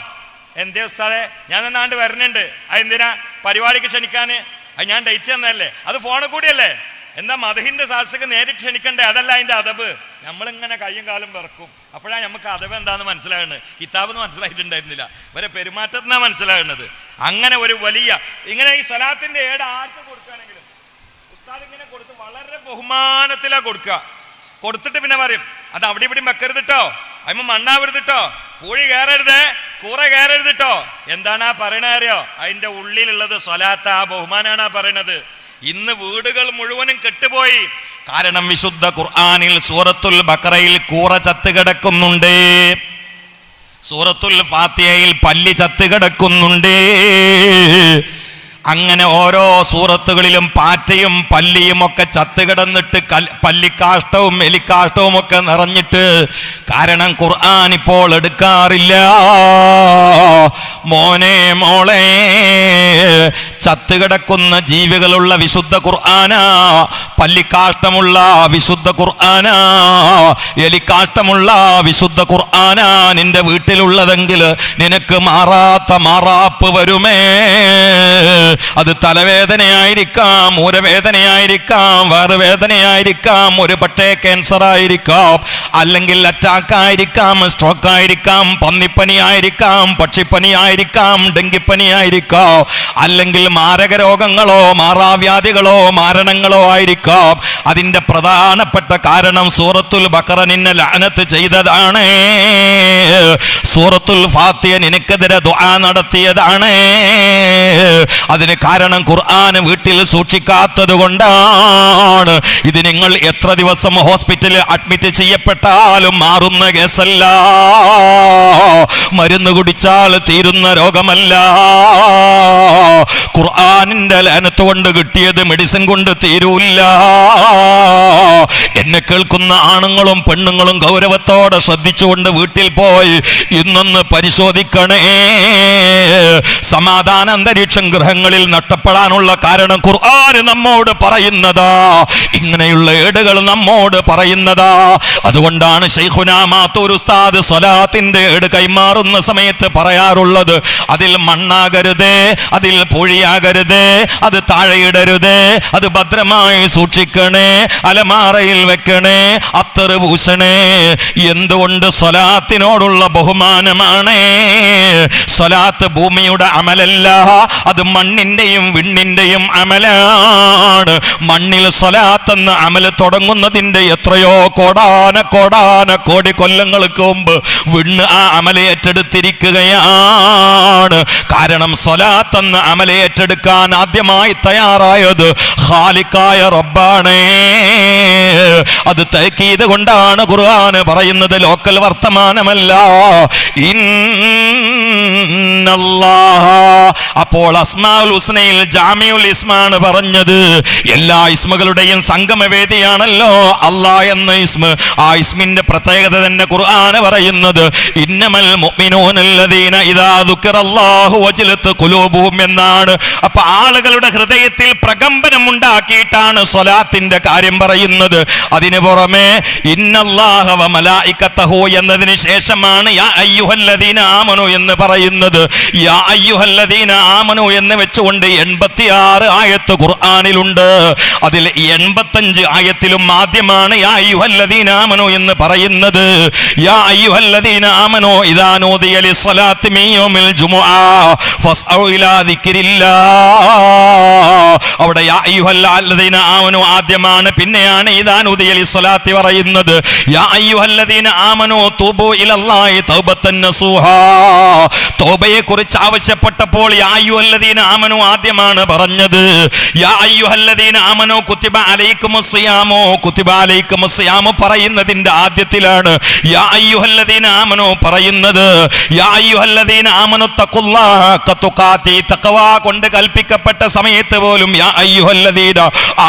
എന്തേ ഉസ്താദെ ഞാൻ എന്നാണ്ട് വരുന്നുണ്ട്, അതെന്തിനാ പരിപാടിക്ക് ക്ഷണിക്കാൻ, അത് ഞാൻ ഡേറ്റ് തന്നല്ലേ, അത് ഫോണിൽ കൂടിയല്ലേ, എന്താ മദഹിന്റെ സാഹസിക നേരിട്ട് ക്ഷണിക്കണ്ടേ? അതല്ല അതിന്റെ അദബ്. നമ്മളിങ്ങനെ കയ്യും കാലും വിറക്കും. അപ്പോഴാണ് നമുക്ക് അദബ് എന്താന്ന് മനസ്സിലാകുന്നത്. കിതാബെന്ന് മനസ്സിലായിട്ടുണ്ടായിരുന്നില്ല, ഇവരെ പെരുമാറ്റത്തിനാണ് മനസ്സിലാകുന്നത്. അങ്ങനെ ഒരു വലിയ ഇങ്ങനെ ഈ സ്വലാത്തിന്റെ ഏട് ആർക്ക് കൊടുക്കുകയാണെങ്കിലും ഉസ്താദ് ഇങ്ങനെ കൊടുത്ത് വളരെ ബഹുമാനത്തിലാ കൊടുക്കുക. കൊടുത്തിട്ട് പിന്നെ പറയും അത് അവിടെ ഇവിടെ വെക്കരുതിട്ടോ, അതിന് മണ്ണാവരുതിട്ടോ, പൂഴി കയറരുത്, കൂറ കയറരുതിട്ടോ. എന്താണ് ആ പറയണത് അറിയോ? അതിന്റെ ഉള്ളിലുള്ളത് സ്വലാത്ത, ആ ബഹുമാനാണ് ആ പറയണത്. ഇന്ന് വീടുകൾ മുഴുവനും കെട്ടുപോയി. കാരണം വിശുദ്ധ ഖുർആനിൽ സൂറത്തുൽ ബഖറയിൽ കൂറ ചത്ത് കിടക്കുന്നുണ്ട്, സൂറത്തുൽ ഫാത്തിഹയിൽ പല്ലി ചത്ത് കിടക്കുന്നുണ്ട്. അങ്ങനെ ഓരോ സൂറത്തുകളിലും പാറ്റയും പല്ലിയും ഒക്കെ ചത്തുകിടന്നിട്ട് പല്ലിക്കാഷ്ടവും എലിക്കാഷ്ടവും ഒക്കെ നിറഞ്ഞിട്ട്. കാരണം ഖുർആൻ ഇപ്പോൾ എടുക്കാറില്ല. മോനെ മോളെ, ചത്തുകിടക്കുന്ന ജീവികളുള്ള വിശുദ്ധ ഖുർആനാ, പല്ലിക്കാഷ്ടമുള്ള വിശുദ്ധ ഖുർആനാ, എലിക്കാഷ്ടമുള്ള വിശുദ്ധ ഖുർആനാ നിന്റെ വീട്ടിലുള്ളതെങ്കിൽ നിനക്ക് മാറാത്ത മാറാപ്പ് വരുമേ. അത് തലവേദനയായിരിക്കാം, ഊരവേദനയായിരിക്കാം, വയറുവേദനയായിരിക്കാം, ഒരു പക്ഷേ ക്യാൻസർ ആയിരിക്കാം, അല്ലെങ്കിൽ അറ്റാക്ക് ആയിരിക്കാം, സ്ട്രോക്ക് ആയിരിക്കാം, പന്നിപ്പനി ആയിരിക്കാം, പക്ഷിപ്പനി ആയിരിക്കാം, ഡെങ്കിപ്പനി ആയിരിക്കാം, അല്ലെങ്കിൽ മാരക രോഗങ്ങളോ മാറാവ്യാധികളോ മരണങ്ങളോ ആയിരിക്കാം. അതിന്റെ പ്രധാനപ്പെട്ട കാരണം സൂറത്തുൽ ബഖറ നിന്നെ ലഅനത്ത് ചെയ്തതാണ്, സൂറത്തുൽ ഫാത്തിഹ നിനക്കെതിരെ ദുആ നടത്തിയതാണ്. അതിന് കാരണം ഖുർആൻ വീട്ടിൽ സൂക്ഷിക്കാത്തത് കൊണ്ടാണ്. ഇത് നിങ്ങൾ എത്ര ദിവസം ഹോസ്പിറ്റലിൽ അഡ്മിറ്റ് ചെയ്യപ്പെട്ടാലും മാറുന്ന കേസല്ല, മരുന്ന് കുടിച്ചാൽ തീരുന്ന രോഗമല്ല. ഖുർആനിന്റെ ലഅനത്ത് കൊണ്ട് കിട്ടിയത് മെഡിസിൻ കൊണ്ട് തീരൂല്ല. എന്നെ കേൾക്കുന്ന ആണുങ്ങളും പെണ്ണുങ്ങളും ഗൗരവത്തോടെ ശ്രദ്ധിച്ചുകൊണ്ട് വീട്ടിൽ പോയി ഇന്നൊന്ന് പരിശോധിക്കണേ. സമാധാന അന്തരീക്ഷം ഗൃഹങ്ങളിൽ നഷ്ടപ്പെടാനുള്ള കാരണം ഖുർആൻ നമ്മോട് പറയുന്നതാ, ഇങ്ങനെയുള്ള ഏടുകൾ നമ്മോട് പറയുന്നതാ. അതുകൊണ്ടാണ് ശൈഖുനാ മാത്തൂർ ഉസ്താദ് സ്വലാത്തിന്റെ ഏട് കൈമാറുന്ന സമയത്ത് പറയാറുള്ളത്, അതിൽ മണ്ണാകരുത്, അതിൽ പൊഴിയാകരുത്, അത് താഴെയിടരുത്, അത് ഭദ്രമായി സൂക്ഷിക്കണേ, അലമാറയിൽ വെക്കണേ, അത്തറ് പൂശണേ. എന്തുകൊണ്ട്? സ്വലാത്തിനോടുള്ള ബഹുമാനമാണ്. സ്വലാത്ത് ഭൂമിയുടെ അമലല്ല, അത് മണ്ണിന്റെയും വിണ്ണിന്റെയും അമലാണ്. മണ്ണിൽ സ്വലാത്തെന്ന അമല് തുടങ്ങുന്നതിന്റെ എത്രയോ കോടി കൊല്ലങ്ങൾക്ക് മുമ്പ് വിണ്ണ് ആ അമല് ഏറ്റെടുത്തിരിക്കുകയാണ്. കാരണം സ്വലാത്തെന്ന അമല് ഏറ്റെടുക്കാൻ ആദ്യമായി തയ്യാറായത് ഖാലിഖായ റബ്ബാണ്. അത് തഅക്കീദ് കൊണ്ടാണ് ഖുർആൻ പറയുന്നത്, ലോക്കൽ വർത്തമാനമല്ല. ഇന്നല്ലാഹ. അപ്പോൾ അസ്മാഉൽ ഹുസ്നയിൽ ജാമിഉൽ ഇസ്മാണ് പറഞ്ഞത്. എല്ലാ ഇസ്മുകളുടെയും സംഗമവേദിയാണല്ലോ അല്ലാഹ് എന്ന ഇസ്മ്. ആ ഇസ്മിന്റെ പ്രത്യേകത തന്നെ ഖുർആൻ പറയുന്നത് ഇന്നമൽ മുഅ്മിനൂനല്ലദീന ഇദാ ദുക്കിറല്ലാഹു വജിലത് ഖുലൂബുഹും എന്നാണ്. അപ്പൊ ആളുകളുടെ ഹൃദയത്തിൽ പ്രകമ്പനം ഉണ്ടാക്കിയിട്ടാണ് സ്വലാത്തിന്റെ കാര്യം പറയുന്നത്. അതിനു പുറമെ ഇന്നല്ലാഹ വ മലായികതഹു എന്നതിന് ശേഷമാണ് യാ അയ്യുഹല്ലദീന ആമനു എന്ന് പറയുന്നത്. യാ അയ്യുഹല്ലദീന ആമനു എന്ന് വെച്ചുകൊണ്ട് 86 ആയത്ത് ഖുർആനിലുണ്ട്. അതിൽ 85 ആയത്തിലും ആദ്യമാണ് യാ അയ്യുഹല്ലദീന ആമനു എന്ന് പറയുന്നത്. യാ അയ്യുഹല്ലദീന ആമനു ഇദാ നൂദിയ ലിസ്സലാത്തി മിൻ യൗമിൽ ജുമുഅ ഫസ്ഔ ഇലാ ദിക്രില്ലാഹ്. അവിടെ യാ അയ്യുഹല്ലദീന ആമനു ആദ്യമാണ്, പിന്നെയാണ് ഇദാ നൂദിയ ലിസ്സലാത്തി പറയുന്നത്. യാ അയ്യുഹല്ലദീന ആമനു തൂബു ഇലല്ലാഹി തൗബത്തൻ നസൂഹാ. തൗബയെ കുറിച്ച് ആവശ്യപ്പെട്ടപ്പോൾ യാ അയ്യുഹല്ലദീന ആമനു ആദ്യമാണ് പറഞ്ഞത്. യാ അയ്യുഹല്ലദീന ആമനു കുതിബ അലൈക്കുമുസ് സിയാമു, കുതിബ അലൈക്കുമുസ് സിയാമു പറയുന്നതിന്റെ ആദ്യത്തിലാണ് യാ അയ്യുഹല്ലദീന ആമനു പറയുന്നത്. യാ അയ്യുഹല്ലദീന ആമനു തഖുല്ലാഹ ഹഖ തുഖാതി, തഖ്വ കൊണ്ട് കൽപ്പിക്കപ്പെട്ട സമയത്ത് പോലും യാ അയ്യുഹല്ലദീന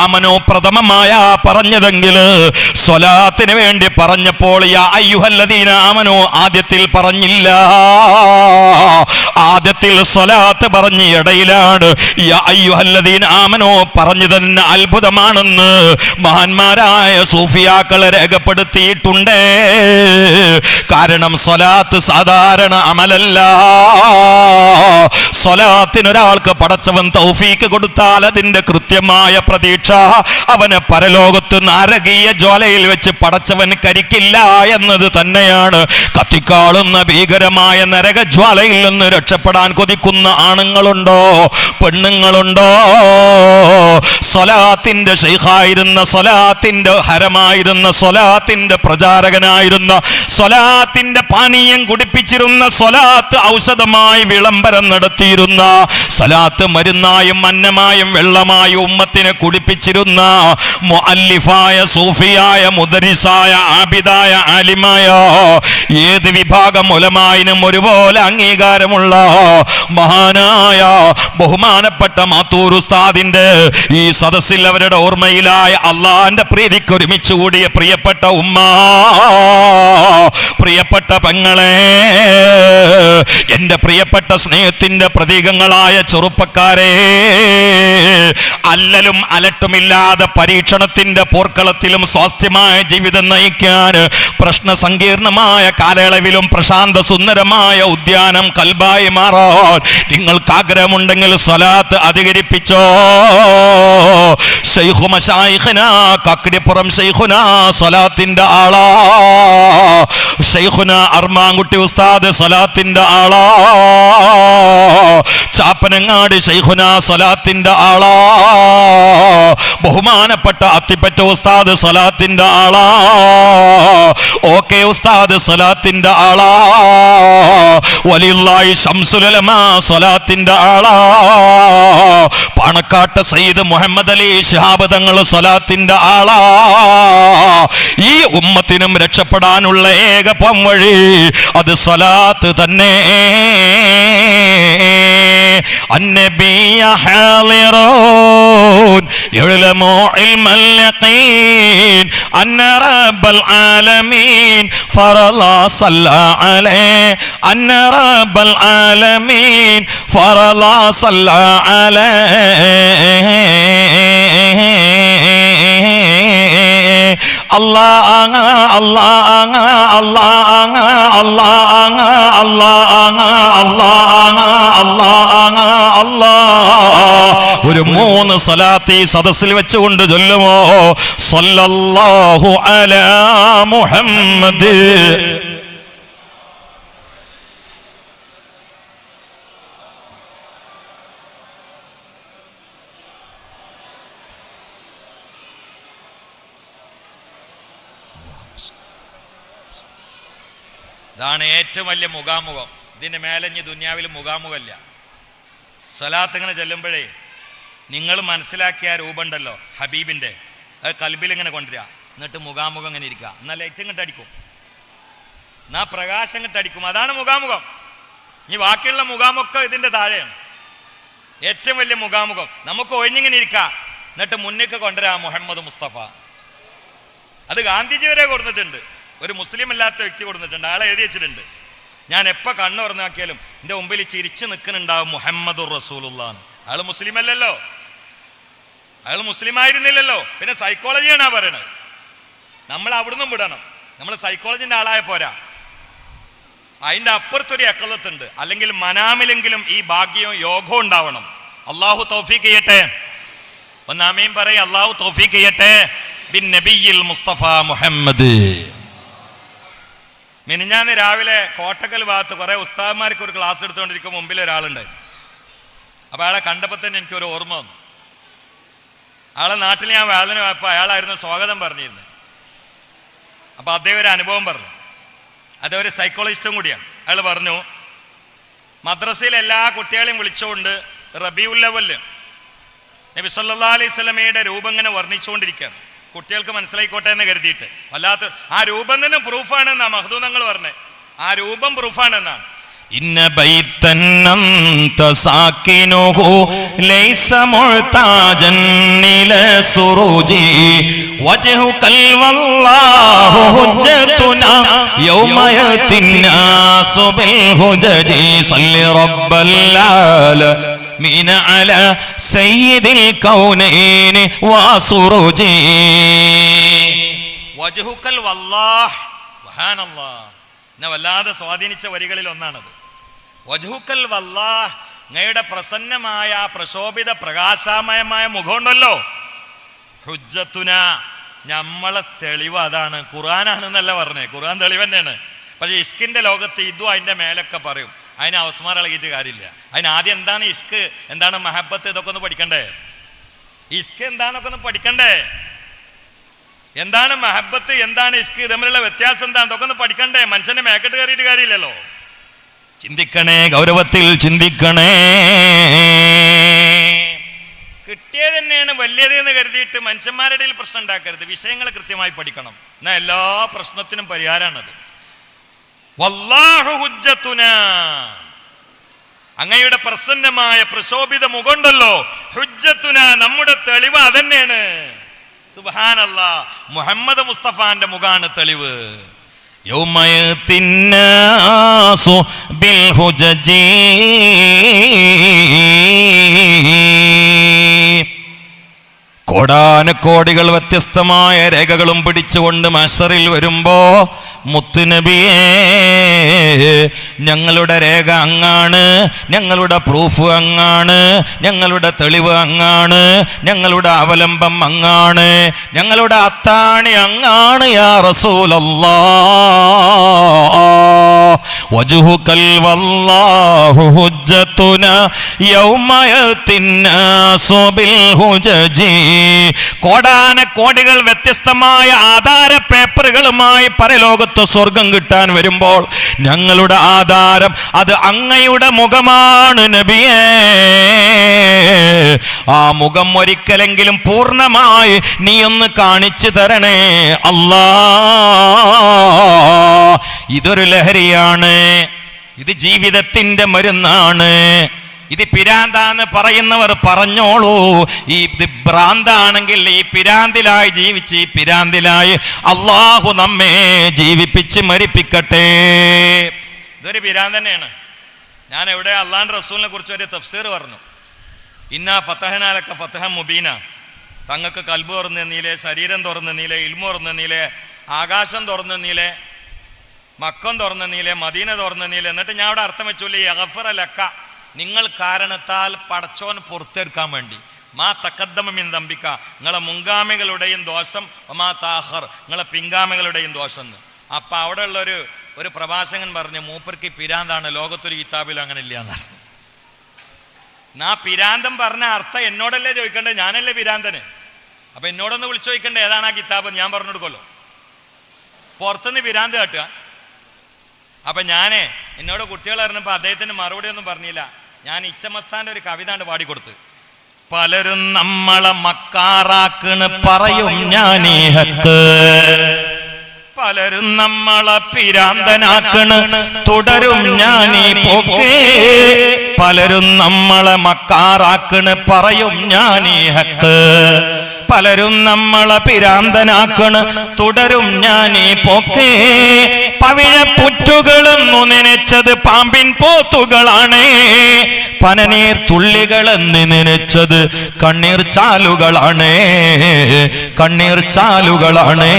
ആമനു പ്രഥമമായ പറഞ്ഞതെങ്കിൽ സ്വലാത്തിന് വേണ്ടി പറഞ്ഞപ്പോൾ യാ അയ്യുഹല്ലദീന ആമനു ആദ്യത്തിൽ പറഞ്ഞില്ല. ആദ്യത്തിൽ സ്വലാത്ത് പറഞ്ഞ ഇടയിലാണ് യാ അയ്യുഹല്ലദീന ആമനു പറഞ്ഞു തന്നെ അത്ഭുതമാണെന്ന് മഹാന്മാരായ സൂഫിയാക്കൾ രേഖപ്പെടുത്തിയിട്ടുണ്ട്. കാരണം സ്വലാത്ത് സാധാരണ അമലല്ല. സ്വലാത്തിന് ഒരാൾക്ക് പടച്ചവൻ തൗഫീക്ക് കൊടുത്താൽ അതിന്റെ കൃത്യമായ പ്രതീക്ഷ അവനെ പരലോകത്ത് നാരകീയ ജ്വാലയിൽ വെച്ച് പടച്ചവൻ കരിക്കില്ല എന്നത് തന്നെയാണ്. കത്തിക്കാളുന്ന ഭീകരമായ നരകജ്വാലയിൽ നിന്ന് രക്ഷപ്പെടാൻ കൊതിക്കുന്ന ആണുങ്ങളുണ്ടോ, പെണ്ണുങ്ങളുണ്ടോ? സ്വലാത്തിന്റെ ശൈഖായിരുന്ന, സ്വലാത്തിന്റെ ഹരമായിരുന്ന, സ്വലാത്തിന്റെ പ്രചാരകനായിരുന്ന, സ്വലാത്തിന്റെ പാനീയം കുടിപ്പിച്ചിരുന്ന, സ്വലാത്ത് ഔഷധമായി വിളംബരം നടത്തിയിരുന്ന, സ്വലാത്ത് മരുന്നായും അന്നമായും വെള്ളമായും ഉമ്മത്തിനെ കുടിപ്പിച്ചിരുന്ന മുഅല്ലിഫായ, സൂഫിയായ, മുദരിസായ, ആബിദായ, ആലിമായ, ഏത് വിഭാഗം ഉലമായിനും ഒരുപോലെ അംഗീകാരമുള്ള മഹാനായ ബഹുമാനപ്പെട്ട മാത്തൂർ ഉസ്താദിന്റെ ഈ സദസ്സിൽ അവരുടെ ഓർമ്മയിലായ അള്ളാന്റെ പ്രീതിക്ക് ഒരുമിച്ച് കൂടിയ പ്രിയപ്പെട്ട ഉമ്മ, പ്രിയപ്പെട്ട പെങ്ങളെ, എന്റെ പ്രിയപ്പെട്ട സ്നേഹത്തിന്റെ പ്രതീകങ്ങളായ ചെറുപ്പക്കാരെ, അല്ലലും അലട്ടുമില്ലാതെ പരീക്ഷണത്തിന്റെ പോർക്കളത്തിലും സ്വാസ്ഥ്യമായ ജീവിതം നയിക്കാൻ പ്രശ്ന സങ്കീർണമായ കാലയളവിലും പ്രശാന്ത സുന്ദരമായ ഉദ്യാനം കൽബായി മാറാൻ നിങ്ങൾക്ക് ആഗ്രഹമുണ്ടെങ്കിൽ സ്വലാത്ത് അധികരിപ്പിച്ചോ. ശൈഖു മശായിഖിന കക്കിടിപ്പുറം ശൈഖുന സ്വലാത്തിന്റെ ആളാ, ശൈഖുന അർമാങ്കുട്ടി ഉസ്താദ് സ്വലാത്തിന്റെ ആളാ, ചാപ്പനങ്ങാടി ശൈഖുന സ്വലാത്തിന്റെ ആളാ, ബഹുമാനപ്പെട്ട അത്തിപ്പറ്റ ഉസ്താദ് സ്വലാത്തിന്റെ ആളാ, ഓക്കെ ഉസ്താദ് സ്വലാത്തിന്റെ ആളാ, വലിയുള്ളാഹി ശംസുൽ ഉലമാ സ്വലാത്തിന്റെ ആളാ, പാണക്കാട്ട് സയ്യിദ് മുഹമ്മദ് അലി ശിഹാബ് തങ്ങൾ സ്വലാത്തിന്റെ ആളാ. ഈ ഉമ്മത്തിനും രക്ഷപ്പെടാനുള്ള ഏക വഴി അത് സ്വലാത്ത് തന്നെ. النبي حاضرون يعلموا علم اليقين أن رب العالمين فرض صلى عليه أن رب العالمين فرض صلى عليه الله الله الله ഒരു 3 സ്വലാത്ത് ഈ സദസ്സിൽ വെച്ചുകൊണ്ട് ചൊല്ലുമോ? സല്ലല്ലാഹു അലാ മുഹമ്മദ്. ഇതാണ് ഏറ്റവും വലിയ മുഖാമുഖം. ഇതിൻ്റെ മേലഞ്ഞ് ദുനിയാവിൽ മുഖാമുഖമല്ല. സ്വലാത്ത് ഇങ്ങനെ ചെല്ലുമ്പോഴേ നിങ്ങൾ മനസ്സിലാക്കിയ രൂപമുണ്ടല്ലോ ഹബീബിൻ്റെ, അത് കൽബിൽ ഇങ്ങനെ കൊണ്ടുവരിക. എന്നിട്ട് മുഖാമുഖം ഇങ്ങനെ ഇരിക്കുക. എന്നാൽ ലൈറ്റ് ഇങ്ങോട്ട് അടിക്കും, എന്നാൽ പ്രകാശം ഇങ്ങോട്ട് അടിക്കും. അതാണ് മുഖാമുഖം. ഇനി ബാക്കിയുള്ള മുഖാമുഖം ഇതിൻ്റെ താഴെയാണ്. ഏറ്റവും വലിയ മുഖാമുഖം നമുക്ക് ഒഴിഞ്ഞിങ്ങനെ ഇരിക്കാം. എന്നിട്ട് മുന്നേക്ക് കൊണ്ടുവരാ മുഹമ്മദ് മുസ്തഫ. അത് ഗാന്ധിജി വരെ കൊടുത്തിട്ടുണ്ട്. ഒരു മുസ്ലിം അല്ലാത്ത വ്യക്തി കൊടുത്തിട്ടുണ്ട്. ആളെ എഴുതി വെച്ചിട്ടുണ്ട്. ഞാൻ എപ്പോൾ കണ്ണു തുറന്നു നോക്കിയാലും എൻ്റെ മുമ്പിൽ ചിരിച്ചു നിൽക്കുന്നുണ്ടാവും മുഹമ്മദുർ റസൂലുള്ളാഹ്. അയാൾ മുസ്ലിം അല്ലല്ലോ, അയാൾ മുസ്ലിം ആയിരുന്നില്ലല്ലോ. പിന്നെ സൈക്കോളജിയാണ് ആ പറയണത്. നമ്മൾ അവിടുന്ന് വിടണം. നമ്മൾ സൈക്കോളജിൻ്റെ ആളായ പോരാ, അതിൻ്റെ അപ്പുറത്തൊരു അക്കലത്തുണ്ട്. അല്ലെങ്കിൽ മനാമിലെങ്കിലും ഈ ഭാഗ്യവും യോഗവും ഉണ്ടാവണം. അള്ളാഹു തൗഫീഖ് ചെയ്യട്ടെ. ഒന്ന് ആമീൻ പറയും. അള്ളാഹു തൗഫീഖ് ചെയ്യട്ടെ ബിൻ നബിയിൽ മുസ്തഫ മുഹമ്മദ്. മിനിഞ്ഞാന്ന് രാവിലെ കോട്ടക്കൽ ഭാഗത്ത് കുറേ ഉസ്താദന്മാർക്ക് ഒരു ക്ലാസ് എടുത്തുകൊണ്ടിരിക്കും. മുമ്പിൽ ഒരാളുണ്ട്. അപ്പോൾ അയാളെ കണ്ടപ്പോൾ തന്നെ എനിക്കൊരു ഓർമ്മ വന്നു. ആളെ നാട്ടിൽ ഞാൻ വേദന പോയപ്പോൾ അയാളായിരുന്നു സ്വാഗതം പറഞ്ഞിരുന്നത്. അപ്പോൾ അദ്ദേഹം ഒരു അനുഭവം പറഞ്ഞു. അദ്ദേഹം ഒരു സൈക്കോളജിസ്റ്റും കൂടിയാണ്. അയാൾ പറഞ്ഞു, മദ്രസയിൽ എല്ലാ കുട്ടികളെയും വിളിച്ചുകൊണ്ട് റബീഉൽ അവ്വൽ നബി സല്ലല്ലാഹു അലൈഹി വസല്ലമയുടെ രൂപം ഇങ്ങനെ വർണ്ണിച്ചുകൊണ്ടിരിക്കുകയാണ്. കുട്ടികൾക്ക് മനസ്സിലായിക്കോട്ടെ എന്ന് കരുതിയിട്ട്. വല്ലാത്ത ആ രൂപം തന്നെ പ്രൂഫാണെന്നാ മഹ്ദൂദങ്ങൾ പറഞ്ഞത്. ആ രൂപം പ്രൂഫാണെന്നാണ്. ഇന്ന ബൈതൻ അൻത സാകിനുഹു ലൈസ മുഅ്താജൻ ഇല സുറൂജി വജ്ഹുകൽ വല്ലാഹു ഹുജ്ജതുനാ യൗമ യതിന്നാസു ബിൽ ഹുജജി സല്ലി റബ്ബൽ ആലമീന അലാ സയ്യിദിൽ കൗനൈനി വസുറൂജി വജ്ഹുകൽ വല്ലാഹ്. സുബ്ഹാനല്ലാഹ്. എന്നെ വല്ലാതെ സ്വാധീനിച്ച വരികളിൽ ഒന്നാണത്. വജ്ഹുക്കൽ വല്ലാഹ്, അങ്ങയുടെ പ്രസന്നമായ പ്രശോഭിത പ്രകാശമയമായ മുഖമുണ്ടല്ലോ, ഹുജ്ജത്തുന, നമ്മളെ തെളിവ് അതാണ്. ഖുർആനാണെന്നല്ല പറഞ്ഞേ, ഖുർആൻ തെളിവ് തന്നെയാണ്. പക്ഷേ ഇഷ്കിന്റെ ലോകത്ത് ഇതും അതിൻ്റെ മേലൊക്കെ പറയും. അതിന് അവസ്മാർ ഇളകിയിട്ട് കാര്യമില്ല. അതിന് ആദ്യം എന്താണ് ഇഷ്ക്, എന്താണ് മഹബത്ത്, ഇതൊക്കെ ഒന്ന് പഠിക്കണ്ടേ. ഇഷ്ക് എന്താന്നൊക്കെ ഒന്ന് പഠിക്കണ്ടേ. എന്താണ് മഹബത്ത്, എന്താണ് ഇഷ്ക്, തമ്മിലുള്ള വ്യത്യാസം എന്താണ്, ഇതൊക്കെ ഒന്ന് പഠിക്കണ്ടേ. മനുഷ്യന്റെ മേക്കെട്ട് കയറിയിട്ട് കാര്യമില്ലല്ലോ. ചിന്തിക്കണേ, ഗൗരവത്തിൽ ചിന്തിക്കണേ. കിട്ടിയത് തന്നെയാണ് വലിയത് എന്ന് കരുതിയിട്ട് മനുഷ്യന്മാരുടെ ഇടയിൽ പ്രശ്നം ഉണ്ടാക്കരുത്. വിഷയങ്ങൾ കൃത്യമായി പഠിക്കണം, എന്നാൽ എല്ലാ പ്രശ്നത്തിനും പരിഹാരമാണത്. വല്ലാഹു ഹുജ്ജത്തുന, അങ്ങയുടെ പ്രസന്നമായ പ്രശോഭിത മുഖമുണ്ടല്ലോ, ഹുജ്ജത്തുന, നമ്മുടെ തെളിവ് അതന്നെയാണ്. സുബ്ഹാനല്ലാഹ്, മുഹമ്മദ് മുസ്തഫാന്റെ മുഖാണ് തെളിവ്. യൗമയത്തിന്നാസു ബിൽ ഹുജജി, കോടാനുകോടികൾ വ്യത്യസ്തമായ രേഖകളും പിടിച്ചുകൊണ്ട് മഹ്ശറിൽ വരുമ്പോ, മുത്തുനബിയേ, ഞങ്ങളുടെ രേഖ അങ്ങാണ്, ഞങ്ങളുടെ പ്രൂഫ് അങ്ങാണ്, ഞങ്ങളുടെ തെളിവ് അങ്ങാണ്, ഞങ്ങളുടെ അവലംബം അങ്ങാണ്, ഞങ്ങളുടെ അത്താണി അങ്ങാണ് യാ റസൂലല്ലാഹ്. വജ്ഹുകൽ വല്ലാഹു ഹുജ്ജത്തുനാ യൗമയത്തിന്നാസു ബിൽ ഹുജജി. കോടാനുകോടികൾ വ്യത്യസ്തമായ ആധാര പേപ്പറുകളുമായി പരലോകത്ത് സ്വർഗം കിട്ടാൻ വരുമ്പോൾ ഞങ്ങളുടെ ആധാരം അത് അങ്ങയുടെ മുഖമാണ് നബിയേ. ആ മുഖം ഒരിക്കലെങ്കിലും പൂർണ്ണമായി നീ ഒന്ന് കാണിച്ചു തരണേ അല്ലാ. ഇതൊരു ലഹരിയാണ്, ഇത് ജീവിതത്തിന്റെ മരുന്നാണ്. ഇത് പിരാന്താന്ന് പറയുന്നവർ പറഞ്ഞോളൂ. ഈ ഭ്രാന്താണെങ്കിൽ ഈ പിരാന്തിലായി ജീവിച്ച് ഈ പിരാന്തിലായി അള്ളാഹു നമ്മെ ജീവിപ്പിച്ച് മരിപ്പിക്കട്ടെ. ഇതൊരു പിരാന്ത് തന്നെയാണ്. ഞാൻ എവിടെ അള്ളാഹുവിന്റെ റസൂലിനെ കുറിച്ച് ഒരു തഫ്സീർ പറഞ്ഞു. ഇന്നാ ഫതഹനാലക ഫതഹൻ മുബീന, തങ്ങൾക്ക് കൽബ് തുറന്നു തന്നീലേ, ശരീരം തുറന്നു തന്നീലേ, ഇൽമു തുറന്നു തന്നീലേ, ആകാശം തുറന്നു തന്നീലേ, മക്കം തുറന്നു തന്നീലേ, മദീന തുറന്നു തന്നീലേ. എന്നിട്ട് ഞാൻ അവിടെ അർത്ഥം വെച്ചോല്ലേ, യഗ്ഫറ ലക, നിങ്ങൾ കാരണത്താൽ പടച്ചോൻ പുറത്തെടുക്കാൻ വേണ്ടി, മാ തഖദ്ദമ മിൻ ദംബിക, നിങ്ങളെ മുൻഗാമികളുടെയും ദോഷം, മാ താഖർ, നിങ്ങളെ പിൻഗാമികളുടെയും ദോഷം എന്ന്. അപ്പം അവിടെ ഉള്ളൊരു പ്രഭാഷകൻ പറഞ്ഞു, മൂപ്പർക്ക് പിരാന്താണ്, ലോകത്തൊരു കിതാബിലും അങ്ങനെ ഇല്ല എന്നാണ്. ആ പിരാന്തം പറഞ്ഞ അർത്ഥം എന്നോടല്ലേ ചോദിക്കണ്ടേ, ഞാനല്ലേ പിരാന്തന്. അപ്പം എന്നോടൊന്ന് വിളിച്ചു ചോദിക്കണ്ടേ ഏതാണ് ആ കിതാബ്, ഞാൻ പറഞ്ഞു കൊടുക്കുമല്ലോ. പുറത്തുനിന്ന് പിരാന്ത് കാട്ടുക. അപ്പം എന്നോട് കുട്ടികൾ പറഞ്ഞപ്പോൾ അദ്ദേഹത്തിന് മറുപടി ഒന്നും പറഞ്ഞില്ല. ഞാൻ ഇച്ചമസ്താൻ്റെ ഒരു കവിത പാടിക്കൊടുത്ത്. പലരും നമ്മളെ മക്കാറാക്കണ് പറയും ഞാനീ ഹക്ക്, പലരും നമ്മളെ പിരാന്തനാക്കണ് തുടരും ഞാനീ പോക്കേ, പലരും നമ്മളെ മക്കാറാക്കണ് പറയും ഞാനീ ഹക്ക്, പലരും നമ്മളെ പിരാന്തനാക്കണ് തുടരും ഞാനീ പോക്കേ, പവിഴപ്പുറ്റുകളെന്നു നനച്ചത് പാമ്പിൻ പോത്തുകളാണ്, പനനീർ തുള്ളികളെന്ന് നനച്ചത് കണ്ണീർ ചാലുകളാണ്, കണ്ണീർ ചാലുകളാണ്.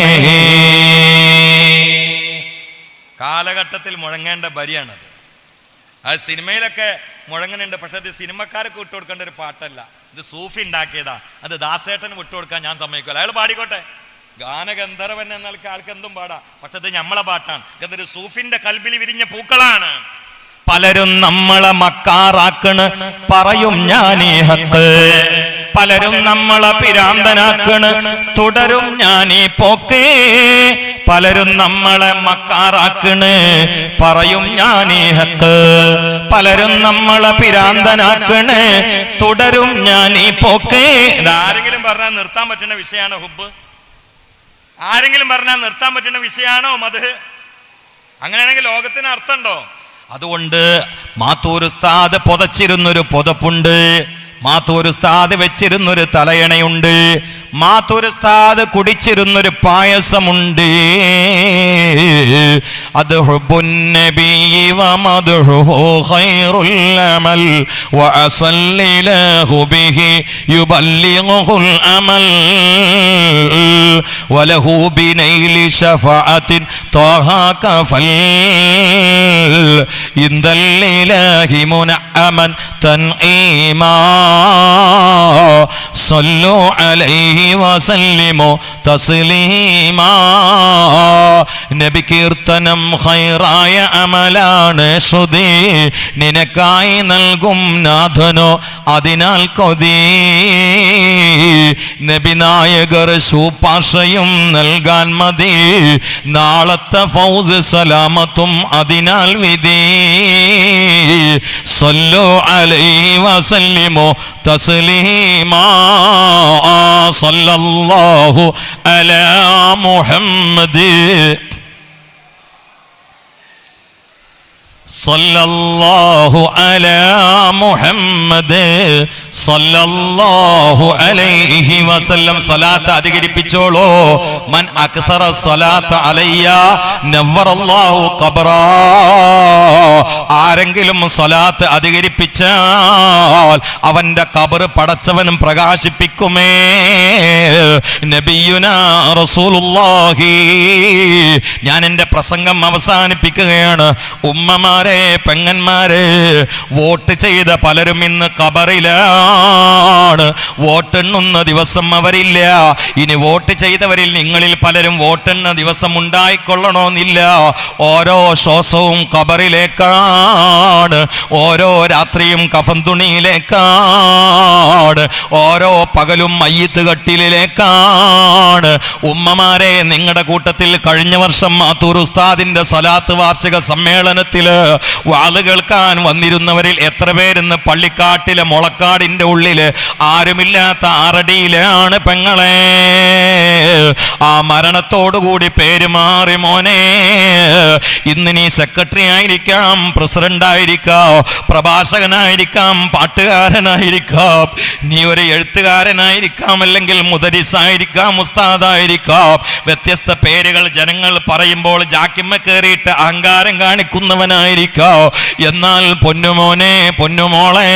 കാലഘട്ടത്തിൽ മുഴങ്ങേണ്ട ബരിയാണത്. അത് സിനിമയിലൊക്കെ മുഴങ്ങുന്നുണ്ട്, പക്ഷെ അത് സിനിമക്കാർക്ക് വിട്ടുകൊടുക്കേണ്ട ഒരു പാട്ടല്ല, ഇത് സൂഫി ഉണ്ടാക്കിയതാ. അത് ദാസേട്ടന് വിട്ടുകൊടുക്കാൻ ഞാൻ സമ്മതിക്കില്ല. അയാൾ പാടിക്കോട്ടെ, ഗാനഗന്ധർവൻ എന്നൽക്ക് ആൾക്ക് എന്തും പാടാം, പക്ഷെ അത് നമ്മളെ പാട്ടാണ്. ഇതൊരു സൂഫിന്റെ കൽബിൽ വിരിഞ്ഞ പൂക്കളാണ്. പലരും നമ്മളെ മക്കാറാക്കണ് പറയും ഞാനീ ഹക്ക്, പലരും നമ്മളെ പിരാന്തനാക്കണ് തുടരും ഞാനീ പോക്കേ, പലരും നമ്മളെ മക്കാറാക്കണ് പറയും ഞാനീ ഹക്ക്, പലരും നമ്മളെ പിരാന്തനാക്കണ് തുടരും ഞാനീ പോക്കേ. ആരെങ്കിലും പറഞ്ഞാൽ നിർത്താൻ പറ്റുന്ന വിഷയമാണോ ഹുബ്? ആരെങ്കിലും പറഞ്ഞാൽ നിർത്താൻ പറ്റുന്ന വിഷയമാണോ മദ്ഹ്? അങ്ങനെയാണെങ്കിൽ ലോകത്തിന് അർത്ഥമുണ്ടോ? അതുകൊണ്ട് മാത്തൂർ ഉസ്താദ് പുതച്ചിരുന്നൊരു പുതപ്പുണ്ട്, മാത്തൂർ ഉസ്താദ് വെച്ചിരുന്നൊരു തലയണയുണ്ട്, മാത്തൂർ ഉസ്താദ് കുടിച്ചിരുന്നൊരു പായസമുണ്ട്. അത് ഹുബ്ബുൻ നബി വമദ്ഹുഹു ഖൈറുൽ അമൽ വഅസല്ലിലഹു ബിഹി യുബല്ലിഗുൽ അമൽ വലഹു ബിനൈലി ശഫാഅത്തിൻ ത്വഹ കഫൽ ഇൻദല്ലിലാഹി മുനഅമൻ തൻഈമാ സല്ലു അലൈഹി വസല്ലിമു തസ്ലീമാ. നബി കീർത്തനം ഖൈറായ അമലാണ് ശ്രുതി, നിനക്കായി നൽകും നാഥനോ അതിനാൽ കൊതി. നബി നായകർ ശുപാർശയും നൽകാൻ മതി, നാളത്തെ ഫൗസ് സലാമത്തും അതിനാൽ വിധി. സല്ലു അലൈഹി വസല്ലിമു തസ്ലീമാ. സല്ലല്ലാഹു അലാ മുഹമ്മദ് സല്ലല്ലാഹു അലാ മുഹമ്മദ് സല്ലല്ലാഹു അലൈഹി വസല്ലം. സ്വലാത്ത് അധികരിപ്പിച്ചോളൂ. മൻ അക്തറ സ്വലാത്ത് അലയ്യ നവ്വറല്ലാഹു ഖബറാ. ആരെങ്കിലും സ്വലാത്ത് അധികരിപ്പിച്ചാൽ അവന്റെ ഖബർ പടച്ചവനും പ്രകാശിപ്പിക്കുമേ. നബിയുനാ റസൂലുള്ളാഹി. ഞാൻ എൻ്റെ പ്രസംഗം അവസാനിപ്പിക്കുകയാണ്. ഉമ്മമാരെ, പെങ്ങന്മാരെ, വോട്ട് ചെയ്ത പലരും ഇന്ന് ഖബറിലാണ്. വോട്ടെണ്ണുന്ന ദിവസം അവരില്ല. ഇനി വോട്ട് ചെയ്തവരിൽ നിങ്ങളിൽ പലരും വോട്ടെണ്ണ ദിവസം ഉണ്ടായിക്കൊള്ളണമെന്നില്ല. ഓരോ ശ്വാസവും ഖബറിലേക്കാണ്, ഓരോ രാത്രിയും കഫൻ തുണിയിലേക്കാണ്, ഓരോ പകലും മയ്യിത്ത് കട്ടിലിലേക്കാണ്. ഉമ്മമാരെ, നിങ്ങളുടെ കൂട്ടത്തിൽ കഴിഞ്ഞ വർഷം മാത്തൂർ ഉസ്താദിന്റെ സലാത്ത് വാർഷിക സമ്മേളനത്തില് വാള് കേൾക്കാൻ വന്നിരുന്നവരിൽ എത്ര പേരെന്ന് പള്ളിക്കാട്ടിലെ മുളക്കാടിന്റെ ഉള്ളില് ആരുമില്ലാത്ത ആറടിയിലാണ് പെങ്ങളെ. ആ മരണത്തോടുകൂടി പേര് മാറി മോനെ. ഇന്ന് നീ സെക്രട്ടറി ആയിരിക്കാം, പ്രസിഡന്റ് ആയിരിക്കാം, പ്രഭാഷകനായിരിക്കാം, പാട്ടുകാരനായിരിക്കാം, നീ ഒരു എഴുത്തുകാരനായിരിക്കാം, അല്ലെങ്കിൽ മുദരിസായിരിക്കാം, ഉസ്താദായിരിക്കാം. വ്യത്യസ്ത പേരുകൾ ജനങ്ങൾ പറയുമ്പോൾ ജാക്കിമ്മ കയറിയിട്ട് അഹങ്കാരം കാണിക്കുന്നവനായിരിക്കാം. എന്നാൽ പൊന്നുമോനെ, പൊന്നുമോളെ,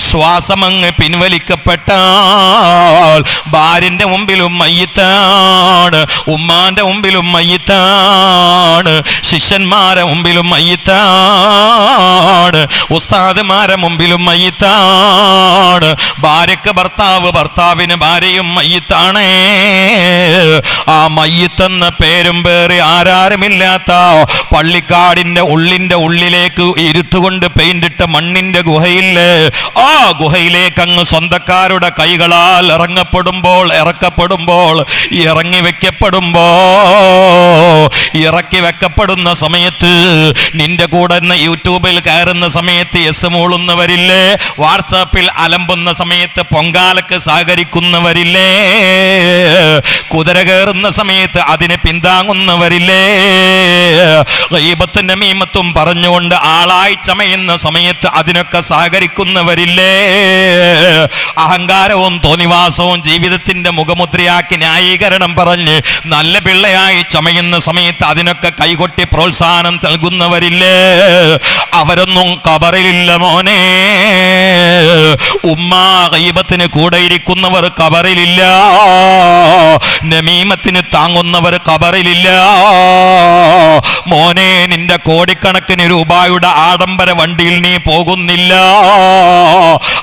ശ്വാസമങ്ങ് പിൻവലിക്കപ്പെട്ടാൽ ഭാര്യന്റെ മുമ്പിലും മയ്യിത്താണ്, ഉമ്മാന്റെ മുമ്പിലും മയ്യിത്താണ്, ശിഷ്യന്മാരെ മുമ്പിലും മയ്യിത്താണ്, ഉസ്താദുമാരെ മുമ്പിലും മയ്യിത്താണ്. ഭാര്യക്ക് ഭർത്താവ്, ഭർത്താവിന് ഭാര്യയും മയ്യിത്താണ്. ആ മയ്യിത്തെന്ന പേരും പേറി ആരാരുമില്ലാത്ത പള്ളിക്കാടിന്റെ ഉള്ളിലേക്ക് ഇരുത്തുകൊണ്ട് പെയിന്റിട്ട മണ്ണിന്റെ ഗുഹയില്ലേ, ആ ഗുഹയിലേക്ക് അങ്ങ് സ്വന്തക്കാരുടെ കൈകളാൽ ഇറക്കപ്പെടുമ്പോൾ ഇറങ്ങി വെക്കപ്പെടുന്ന സമയത്ത്, നിന്റെ കൂടെ യൂട്യൂബിൽ കയറുന്ന സമയത്ത് എസ് മൂളുന്നവരില്ലേ, വാട്സാപ്പിൽ അലമ്പുന്ന സമയത്ത് പൊങ്കാലക്ക് സഹകരിക്കുന്നവരില്ലേ, കുതിര കയറുന്ന സമയത്ത് അതിനെ പിന്താങ്ങുന്നവരില്ലേ, ഗീബത്തും നമീമത്തും പറഞ്ഞുകൊണ്ട് ആളായി ചമയുന്ന സമയത്ത് അതിനൊക്കെ സഹകരിക്കുന്നവരില്ലേ, അഹങ്കാരവും തോന്നിവാസവും ജീവിതത്തിന്റെ മുഖമുദ്രയാക്കി ന്യായീകരണം പറഞ്ഞ് നല്ല പിള്ളയായി ചമയുന്ന സമയത്ത് അതിനൊക്കെ കൈകൊട്ടി പ്രോത്സാഹനം നൽകുന്നവരില്ലേ, അവരൊന്നും ഖബറിലില്ല മോനെ. ഉമ്മ ഗീബത്തിന് കൂടെ ഇരിക്കുന്നവർ ഖബറിലില്ല, നമീമത്തിന് താങ്ങുന്നവർ ഖബറിലില്ല. മോനെ, നിന്റെ കോടിക്കണക്കിന് രൂപയുടെ ആഡംബര വണ്ടിയിൽ നീ പോകുന്നില്ല,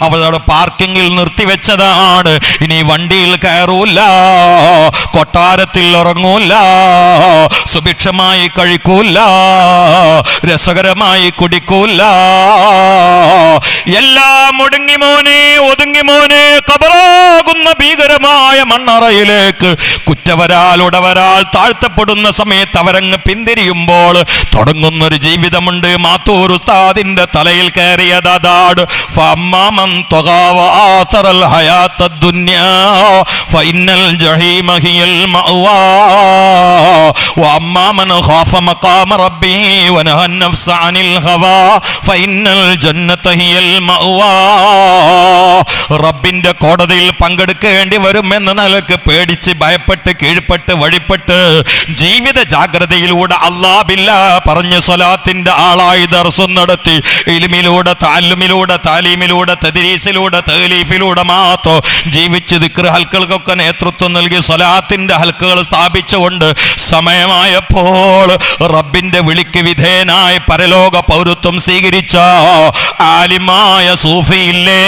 അവളോട് പാർക്കിങ്ങിൽ നിർത്തിവെച്ചതാണ്. ഇനി വണ്ടിയിൽ കയറൂല, കൊട്ടാരത്തിൽ ഉറങ്ങൂല, സുഭിക്ഷമായി കഴിക്കൂല, രസകരമായി കുടിക്കൂല. എല്ലാം ഒടുങ്ങി മോനെ, ഒതുങ്ങി മോനെ. ഖബറാകുന്ന ഭീകര ഭീകരമായ മണ്ണറയിലേക്ക് കുറ്റവരാൽ താഴ്ത്തപ്പെടുന്ന സമയത്ത് അവരങ്ങ് പിന്തിരിയുമ്പോൾ തുടങ്ങുന്നൊരു ജീവിതമുണ്ട്. മാത്തൂർ ഉസ്താദിന്റെ തലയിൽ കയറിയതാണ്. ഫഅമ്മാമൻ തഗാവ ആതറൽ ഹയാത്തദ് ദുനിയാ ഫഇന്നൽ ജഹീമ ഹിയൽ മഅവാ വഅമ്മാമൻ ഖാഫ മഖാമ റബ്ബിഹി വനഹൻ നഫ്സ അനിൽ ഹവാ ഫഇന്നൽ ജന്നത ഹിയൽ മഅവാ. റബ്ബിന്റെ കോടതിയിൽ പങ്കെടുക്കേണ്ടി വരുമെന്ന നിലക്ക് പേടിച്ച് ഭയപ്പെട്ട് കീഴ്പ്പെട്ട് വഴിപ്പെട്ട് ജീവിത ജാഗ്രതയിലൂടെ അല്ലാ ബില്ലാ പറഞ്ഞ് സ്വലാത്തിന്റെ ആളായി ദർസും നടത്തി ഇൽമിലൂടെ തഅല്ലുമിലൂടെ താലീമിലൂടെ തദ്രീസിലൂടെ തഅലീഫിലൂടെ മാത്രം ജീവിച്ച് ദിക്ർ ഹൽക്കകൾക്കൊക്കെ നേതൃത്വം നൽകി സ്വലാത്തിന്റെ ഹൽക്കകൾ സ്ഥാപിച്ചുകൊണ്ട് സമയമായപ്പോൾ റബ്ബിന്റെ വിളിക്ക് വിധേയനായി പരലോക പൗരത്വം സ്വീകരിച്ച ആലിമായ സൂഫിയില്ലേ,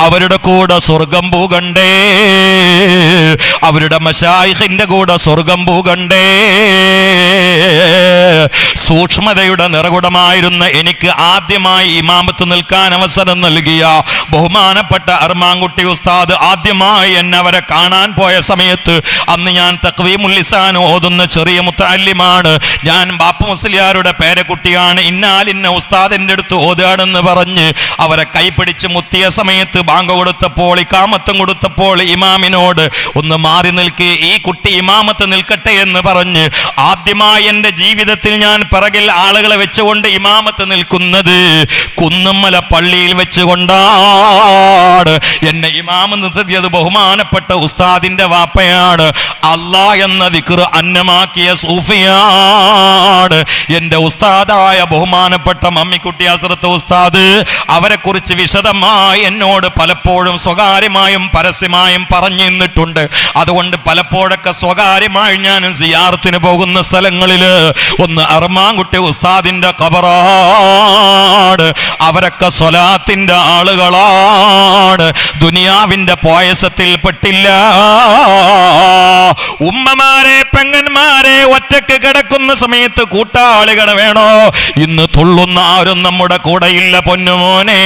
അവരുടെ കൂടെ സ്വർഗം പൂകണ്ടേ, അവരുടെ മശായിഖിന്റെ കൂടെ സ്വർഗം പൂകണ്ടേ. സൂക്ഷ്മതയുടെ നിറകുടമായിരുന്ന എനിക്ക് ആദ്യമായി ഇമാമത്ത് നിൽക്കാൻ അവസരം നൽകിയ ബഹുമാനപ്പെട്ട അർമാൻകുട്ടി ഉസ്താദ് ആദ്യമായി എന്നെ അവരെ കാണാൻ പോയ സമയത്ത് അന്ന് ഞാൻ തഖ്വീമുൽ ലിസാൻ ഓതുന്ന ചെറിയ മുത്തഅല്ലിമാണ്, ഞാൻ ബാപ്പ മുസ്ലിയാരുടെ പേരക്കുട്ടിയാണ്, ഇന്നാലിന്ന ഉസ്താദിന്റെ അടുത്ത് ഓതുകയാണെന്ന് പറഞ്ഞ് അവരെ കൈപിടിച്ച് മുത്തിയ സമയത്ത് ബാങ്ക് കൊടുത്തപ്പോൾ ഇഖാമത്തും കൊടുത്തപ്പോൾ ഇമാമിനോട് ഒന്ന് മാറി നിൽക്കി, ഈ കുട്ടി ഇമാമത്ത് നിൽക്കട്ടെ എന്ന് പറഞ്ഞ് ആദ്യമായി എൻ്റെ ജീവിതത്തിൽ ഞാൻ പിറകിൽ ആളുകളെ വെച്ചുകൊണ്ട് ഇമാമത്ത് നിൽക്കുന്നത് കുന്നമ്മല പള്ളിയിൽ വെച്ചുകൊണ്ടാണ്. എന്നെ ഇമാമ് നിർത്തിയത് ബഹുമാനപ്പെട്ട ഉസ്താദിന്റെ വാപ്പയാണ്. അല്ലാ എന്ന ദിക്ർ അന്നമാക്കിയ സൂഫിയാണ് എൻ്റെ ഉസ്താദായ ബഹുമാനപ്പെട്ട മമ്മിക്കുട്ടി ഹസ്രത്ത് ഉസ്താദ്. അവരെ കുറിച്ച് വിശദമായി എന്നോട് പലപ്പോഴും സ്വകാര്യമായും പരസ്യമായും പറഞ്ഞു തന്നിട്ടുണ്ട്. അതുകൊണ്ട് പലപ്പോഴൊക്കെ സ്വകാര്യമായി ഞാൻ സിയാറത്തിന് പോകുന്ന സ്ഥലങ്ങളിൽ ഒന്ന് അർമാൻകുട്ടി ഉസ്താദിന്റെ ഖബറാണ്. അവരൊക്കെ സ്വലാത്തിന്റെ ആളുകളാണ്, ദുനിയാവിന്റെ പോയസത്തിൽ പെട്ടില്ല. ഉമ്മമാരെ പെങ്ങന്മാരെ ഒറ്റക്ക് കിടക്കുന്ന സമയത്ത് കൂട്ടാളികൾ വേണോ? ഇന്ന് തുള്ളുന്ന ആരും നമ്മുടെ കൂടെയില്ല പൊന്നുമോനെ.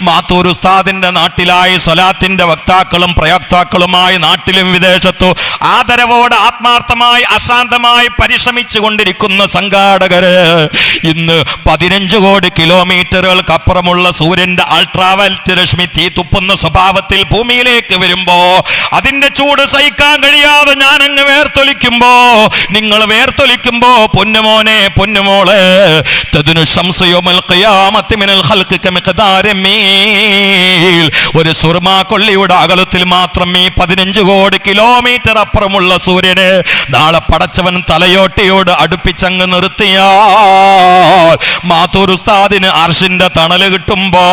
മാത്തൂർ ഉസ്താദിന്റെ നാട്ടിലായി സ്വലാത്തിന്റെ വക്താക്കളും പ്രയോക്താക്കളുമായി നാട്ടിലും വിദേശത്തു ആദരവോടെ ആത്മാർത്ഥമായി അശാന്തമായി പരിശ്രമിച്ചു കൊണ്ടിരിക്കുന്ന സംഘാടകര് ഇന്ന് 15 കോടി കിലോമീറ്ററുകൾക്കപ്പുറമുള്ള സൂര്യന്റെ അൾട്രാവയലറ്റ് രശ്മി തീ തുപ്പുന്ന സ്വഭാവത്തിൽ ഭൂമിയിലേക്ക് വരുമ്പോ അതിന്റെ ചൂട് സഹിക്കാൻ കഴിയാതെ ഞാൻ അങ്ങ് വേർത്തൊലിക്കുമ്പോ, നിങ്ങൾ വേർത്തൊലിക്കുമ്പോ പൊന്നുമോനെ പൊന്നുമോളെ തദ്നു ശംസു യൗമൽ ഖിയാമത്തി മിനൽ ഖൽഖി കമിഖ്ദാരി മീൽ, ഒരു സുർമാ കൊള്ളിയുടെ അകലത്തിൽ മാത്രം ഈ 15 കോടി കിലോമീറ്റർ അപ്പുറമുള്ള സൂര്യനെ നാളെ പടച്ചവൻ തലയോട്ടിയോട് അടുപ്പിച്ചങ്ങ് നിർത്തിയാൽ മാത്തൂർ ഉസ്താദിന് അർശിന്റെ തണല് കിട്ടുമ്പോ,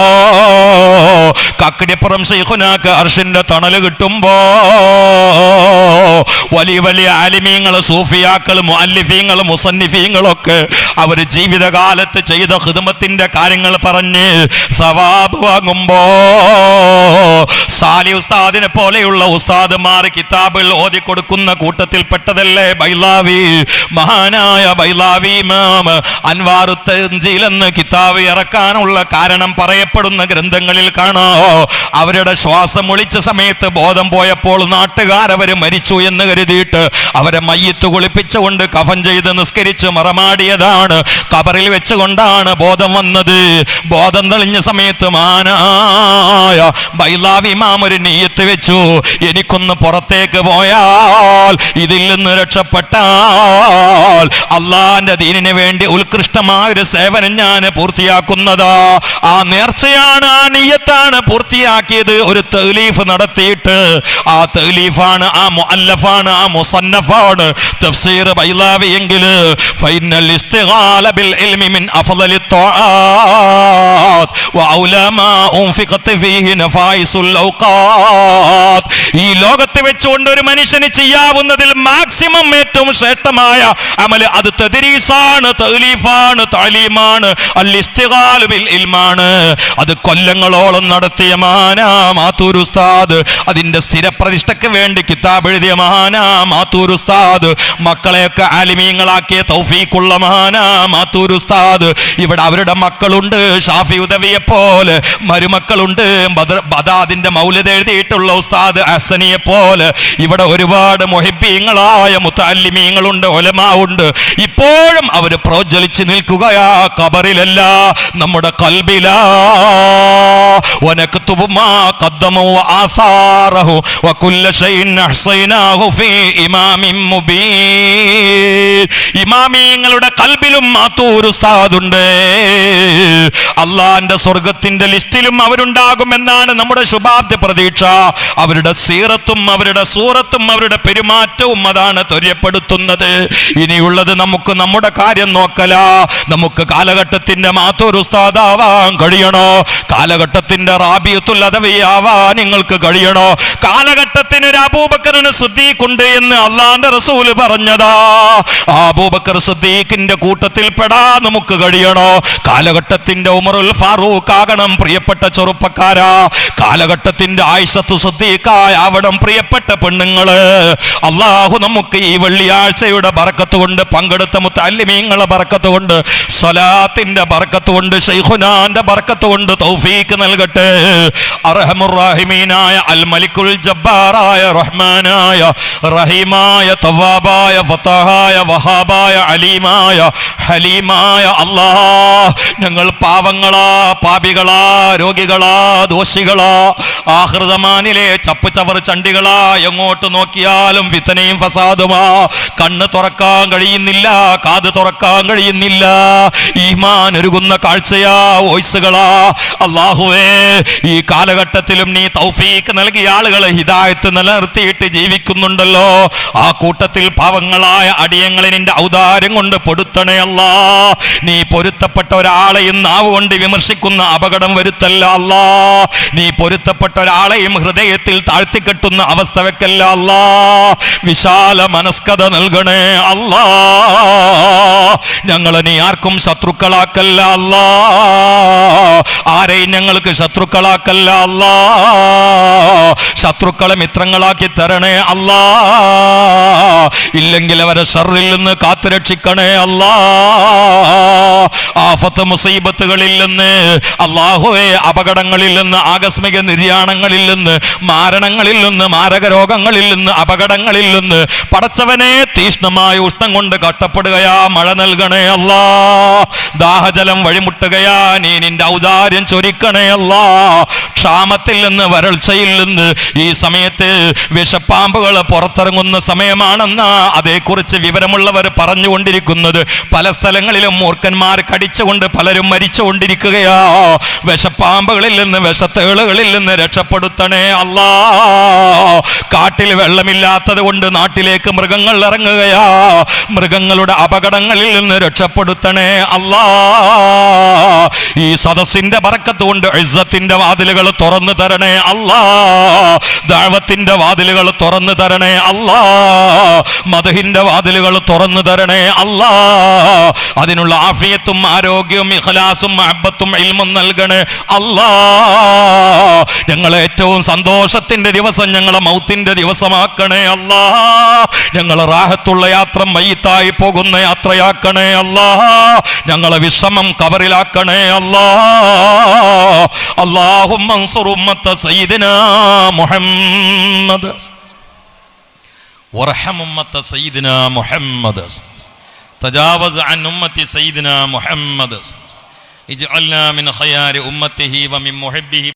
കക്കടിപ്പുറം ശൈഖുനാക്ക് അർശിന്റെ തണല് കിട്ടുമ്പോ, വലിയ വലിയ ആലിമീങ്ങൾ സൂഫിയാക്കൾ മുഅല്ലിഫീങ്ങൾ മുസന്നിഫീങ്ങളൊക്കെ അവർ ജീവിതകാലത്ത് ചെയ്ത ഖിദ്മത്തിന്റെ കാര്യങ്ങൾ പറഞ്ഞ് സവാബ് വാങ്ങുമ്പോ, സാലി ഉസ്താദിനെ പോലെയുള്ള ഉസ്താദുമാർ കിതാബിൽ ഓതി കൊടുക്കുന്ന കൂട്ടത്തിൽ പെട്ടതല്ലേ ബൈലാവി. മഹാനായ ബൈലാവി ഇമാം അൻവാറു തൻസീൽ എന്ന കിതാബ് ഇറക്കാനുള്ള കാരണം പറയപ്പെടുന്ന ഗ്രന്ഥങ്ങളിൽ കാണാ. അവരുടെ ശ്വാസം ഒളിച്ച സമയത്ത് ബോധം പോയപ്പോൾ നാട്ടുകാരവര് മരിച്ചു എന്ന് കരുതിയിട്ട് അവരെ മയ്യത്ത് കുളിപ്പിച്ചുകൊണ്ട് കഫൻ ചെയ്ത് നിസ്കരിച്ച് മറമാടിയതാണ്. ഖബറിൽ വെച്ചുകൊണ്ടാണ് ബോധം വന്നത്. ബോധം തെളിഞ്ഞ സമയത്ത് മാനായ ബൈലാവി ഇമാം ഒരു നിയ്യത്ത് വെച്ചു, എനിക്കൊന്ന് പുറത്തേക്ക് പോയാൽ ഇതിൽ നിന്ന് രക്ഷപ്പെട്ടാൽ അള്ളാന്റെ ദീനിന് വേണ്ടി ഉത്കൃഷ്ടമായൊരു സേവനം ഞാൻ പൂർത്തിയാക്കുന്നതാ. ആ നേർച്ചയാണ്, ആ നിയ്യത്താണ് പൂർത്തിയാക്കിയത്. ഒരു തഅലീഫ് നടത്തിയിട്ട് ആ തഅലീഫാണ്, ആ മുഅല്ലഫാണ്, ആ മുസന്നഫാണ് തഫ്സീർ ബൈലാവി എങ്കിൽ ഫൈനൽ ഇസ്തിഗാല ബിൽ ഇൽമി മിൻ അഫ്ളലി ത്വആത്ത് വഔലാ മാ ഉൻഫിഖത് ഫീഹി നഫായിസുൽ ഔഖാത്ത്. ഈ ലോകത്ത് വെച്ചുകൊണ്ട് ഒരു മനുഷ്യന് ചെയ്യാവുന്നതിൽ മാക്സിമം ഏറ്റവും ശ്രേഷ്ഠമായ അമൽ അത് തദ്രീസാണ്, തഅലീഫാണ്, തഅലീമാണ്, അൽ ഇസ്തിഗാൽ ബിൽ ഇൽമാണ്. അത് കൊല്ലങ്ങളോളം നടത്തിയ മഹാനാ മാത്തൂർ ഉസ്താദ്, അതിന്റെ സ്ഥിരപ്രതിഷ്ഠയ്ക്ക് വേണ്ടി കിതാബ് എഴുതിയ മഹാനാ മാത്തൂർ ഉസ്താദ്, മക്കളെയൊക്കെ ആലിമീങ്ങളാക്കിയ തൗഫീഖുള്ള മഹാനാ മാത്തൂർ ഉസ്താദ്. ഇവിടെ അവരുടെ മക്കളുണ്ട്, ഷാഫി ഉദവിയെ പോലെ മരുമക്കളുണ്ട്, ബദാദിന്റെ മൗലിദ് എഴുതിയിട്ടുള്ള ഉസ്താദ് ഹസനിയെ പോലെ. ഇവിടെ ഒരുപാട് മുഹിബ്ബീങ്ങളായ മുതഅല്ലിമീങ്ങളുണ്ട്, ഉലമാ ഉണ്ട്. ഇപ്പോഴും അവർ പ്രോജ്വലിച്ച് നിൽക്കുകയാ, ഖബറിലല്ല, നമ്മുടെ ഖൽബിലാ. വനക്തുബു മാ ഖദ്ദമു വആസാറഹു വകുല്ല ശൈഇൻ അഹ്സൈനാഹു ഫീ ഇമാമിൻ മുബീൻ. ഇമാമീങ്ങളുടെ ഖൽബിലും മാത്തൂർ ഉസ്താദുണ്ട്. അള്ളാന്റെ സ്വർഗത്തിന്റെ ലിസ്റ്റിലും അവരുണ്ടാകുമെന്നാണ് നമ്മുടെ ശുഭാപ്തി പ്രതീക്ഷ. അവരുടെ സീറത്തും അവരുടെ സൂറത്തും അവരുടെ പെരുമാറ്റവും അതാണ് ത്വര്യപ്പെടുത്തുന്നത്. ഇനിയുള്ളത് നമുക്ക് നമ്മുടെ കാര്യം നോക്കല. നമുക്ക് കാലഘട്ടത്തിന്റെ മാത്തൂർ ഉസ്താദാവാൻ കഴിയണോ? കാലഘട്ടത്തിന്റെ റാബിയത്തുൽ അദവിയാവാൻ നിങ്ങൾക്ക് കഴിയണോ? കാലഘട്ടത്തിന് ഒരു അബൂബക്കറിന് സിദ്ദീഖുണ്ട് എന്ന് അള്ളാന്റെ റസൂല് പറഞ്ഞതാ. ആ അബൂബക്കർ സിദ്ദീഖിന്റെ കൂട്ടത്തിൽ പെടാൻ നമുക്ക് കഴിയണോ? കാലഘട്ടത്തിന്റെ ഉമറുൽ ഫാറൂഖ് ആകണം പ്രിയപ്പെട്ട ചെറുപ്പക്കാരാ. കാലഘട്ടത്തിന്റെ ആയിഷത്തു സിദ്ദീഖായ ആവണം പ്രിയപ്പെട്ട പെണ്ണുങ്ങള്. അള്ളാഹു നമുക്ക് ഈ വെള്ളിയാഴ്ചയുടെ ബറക്കത്ത് കൊണ്ട്, പങ്കെടുത്ത മുതഅല്ലിമീങ്ങളെ ബറക്കത്ത് കൊണ്ട്, സ്വലാത്തിന്റെ ബറക്കത്ത് കൊണ്ട്, ശൈഖുനാന്റെ ബറക്കത്ത് കൊണ്ട് തൗഫീഖ് നൽകട്ടെ. അർഹമുർ റഹീമീനായ അൽ മലിക്കുൽ ജബ്ബാറായ റഹ്മാനായ റഹീമായ തവ്വാബായ ഫത്താഹായ വഹാബായ അലീമായ ഹലീമായ അല്ലാഹ്, ഞങ്ങൾ പാവങ്ങളാ, പാപികളാ, രോഗികളാ, ദോഷികളാ, ആഖിർ സമാനിലെ ചപ്പ് ചവർ ചണ്ടികളാ. എങ്ങോട്ട് നോക്കിയാലും ഫിത്നയും ഫസാദുമാ. കണ്ണ് തുറക്കാൻ കഴിയുന്നില്ല, കാത് തുറക്കാൻ കഴിയുന്നില്ല. ഈമാൻ ഒരുകുന്ന കാഴ്ചയാ, വോയിസുകളാ. അല്ലാഹുവേ, ഈ കാലഘട്ടത്തിലും നീ തൗഫീഖ് നൽകിയ ആളുകളെ ഹിദായത്ത് നിലനിർത്തിയിട്ട് ജീവിക്കുന്നുണ്ടല്ലോ. ആ കൂട്ടത്തിൽ പാവങ്ങളായ അടിയങ്ങളെ നിന്റെ ഔദാര്യം കൊണ്ട് പൊടുത്തണേ അല്ലാ. നീ പൊരുത്തപ്പെട്ട ഒരാളെയും നാവ് കൊണ്ട് വിമർശിക്കുന്ന അപകടം വരുത്തല്ല അല്ലാ. നീ പൊരുത്തപ്പെട്ട ഒരാളെയും ഹൃദയത്തിൽ താഴ്ത്തിക്കെട്ടുന്ന അവസ്ഥ വെക്കല്ല അല്ലാ. വിശാല മനസ്കത നൽകണേ അല്ലാ. ഞങ്ങളെ നീ ആർക്കും ശത്രുക്കളാക്കല്ല അല്ലാ. ആരെയും ഞങ്ങൾക്ക് ശത്രുക്കളാക്കല്ല അല്ലാ. ശത്രുക്കളെ മിത്രങ്ങളാക്കി തരണേ അല്ലാ. ഇല്ലെങ്കിൽ അവരെ ശർറിൽ നിന്ന് കാത്തുരക്ഷിക്കണേ അല്ലാ. ആഫത്ത് മുസീബത്തുകളിൽ നിന്ന് അല്ലാഹുവേ, അപകടങ്ങളിൽ നിന്ന്, ആകസ്മിക നിര്യാണങ്ങളിൽ നിന്ന്, മാരണങ്ങളിൽ നിന്ന്, മാരക രോഗങ്ങളിൽ നിന്ന്, അപകടങ്ങളിൽ നിന്ന് പടച്ചവനെ തീഷ്ണമായ ഉഷ്ണം കൊണ്ട് കട്ടപ്പെടുകയാ. മഴ നൽകണേ അല്ലാ. ദാഹജലം വഴിമുട്ടുകയാ. നീ നിന്റെ ഔദാര്യം ചൊരിക്കണേ അല്ലാ. ക്ഷാമത്തിൽ നിന്ന്, വരൾച്ചയിൽ നിന്ന് ഈ സമയത്ത് വിഷപ്പാമ്പുകൾ പുറത്തിറങ്ങുന്ന സമയമാണെന്ന അതേക്കുറിച്ച് വിവരമുള്ളവർ പറഞ്ഞുകൊണ്ടിരിക്കുന്നത്. പല സ്ഥലങ്ങളിലും മൂർഖന്മാർ കടിച്ചുകൊണ്ട് പലരും മരിച്ചുകൊണ്ടിരിക്കുകയാ. വിഷപ്പാമ്പുകളിൽ നിന്ന്, വിഷത്തേളുകളിൽ നിന്ന് രക്ഷപ്പെടുത്തണേ അല്ലാ. കാട്ടിൽ വെള്ളമില്ലാത്തത് കൊണ്ട് നാട്ടിലേക്ക് മൃഗങ്ങൾ ഇറങ്ങുകയാ. മൃഗങ്ങളുടെ അപകടങ്ങളിൽ നിന്ന് രക്ഷപ്പെടുത്തണേ അല്ലാ. ഈ സദസ്സിന്റെ ബറക്കത്ത് കൊണ്ട് ഇസ്സത്തിന്റെ വാതിലുകൾ തുറന്നു തരണേ അല്ലാ. ദഅവത്തിന്റെ വാതിലുകൾ തുറന്നു തരണേ അല്ലാ. മദ്ഹിന്റെ വാതിലുകൾ തുറന്നു തരണേ അല്ലാ. അതിനുള്ള ആഫിയത്തും ആരോഗ്യവും ഇഖ്ലാസും മഹബ്ബത്തും ഇൽമും നൽകണേ അല്ലാ. ഞങ്ങളെ ഏറ്റവും സന്തോഷത്തിന്റെ ദിവസം ഞങ്ങളെ മൗത്തിന്റെ ദിവസമാക്കണേ അല്ലാ. ഞങ്ങളെ റാഹത്തുള്ള യാത്ര മയ്യിത്തായി പോകുന്ന യാത്രയാക്കണേ അല്ലാ. ഞങ്ങളെ വിഷമം കബറിലാക്കണേ അല്ലാ. അല്ലാഹുമ്മ അൻസുർ ഉമ്മത്ത സയ്യിദിനാ മുഹമ്മദ് വറഹം ഉമ്മത്ത സയ്യിദിനാ മുഹമ്മദ് തജാവസ് അൻ ഉമ്മത്തി സയ്യിദിനാ മുഹമ്മദ് ഇജ്അൽനാ മിൻ ഖയാരി ഉമ്മത്തിഹി വമിൻ മുഹിബ്ബിഹി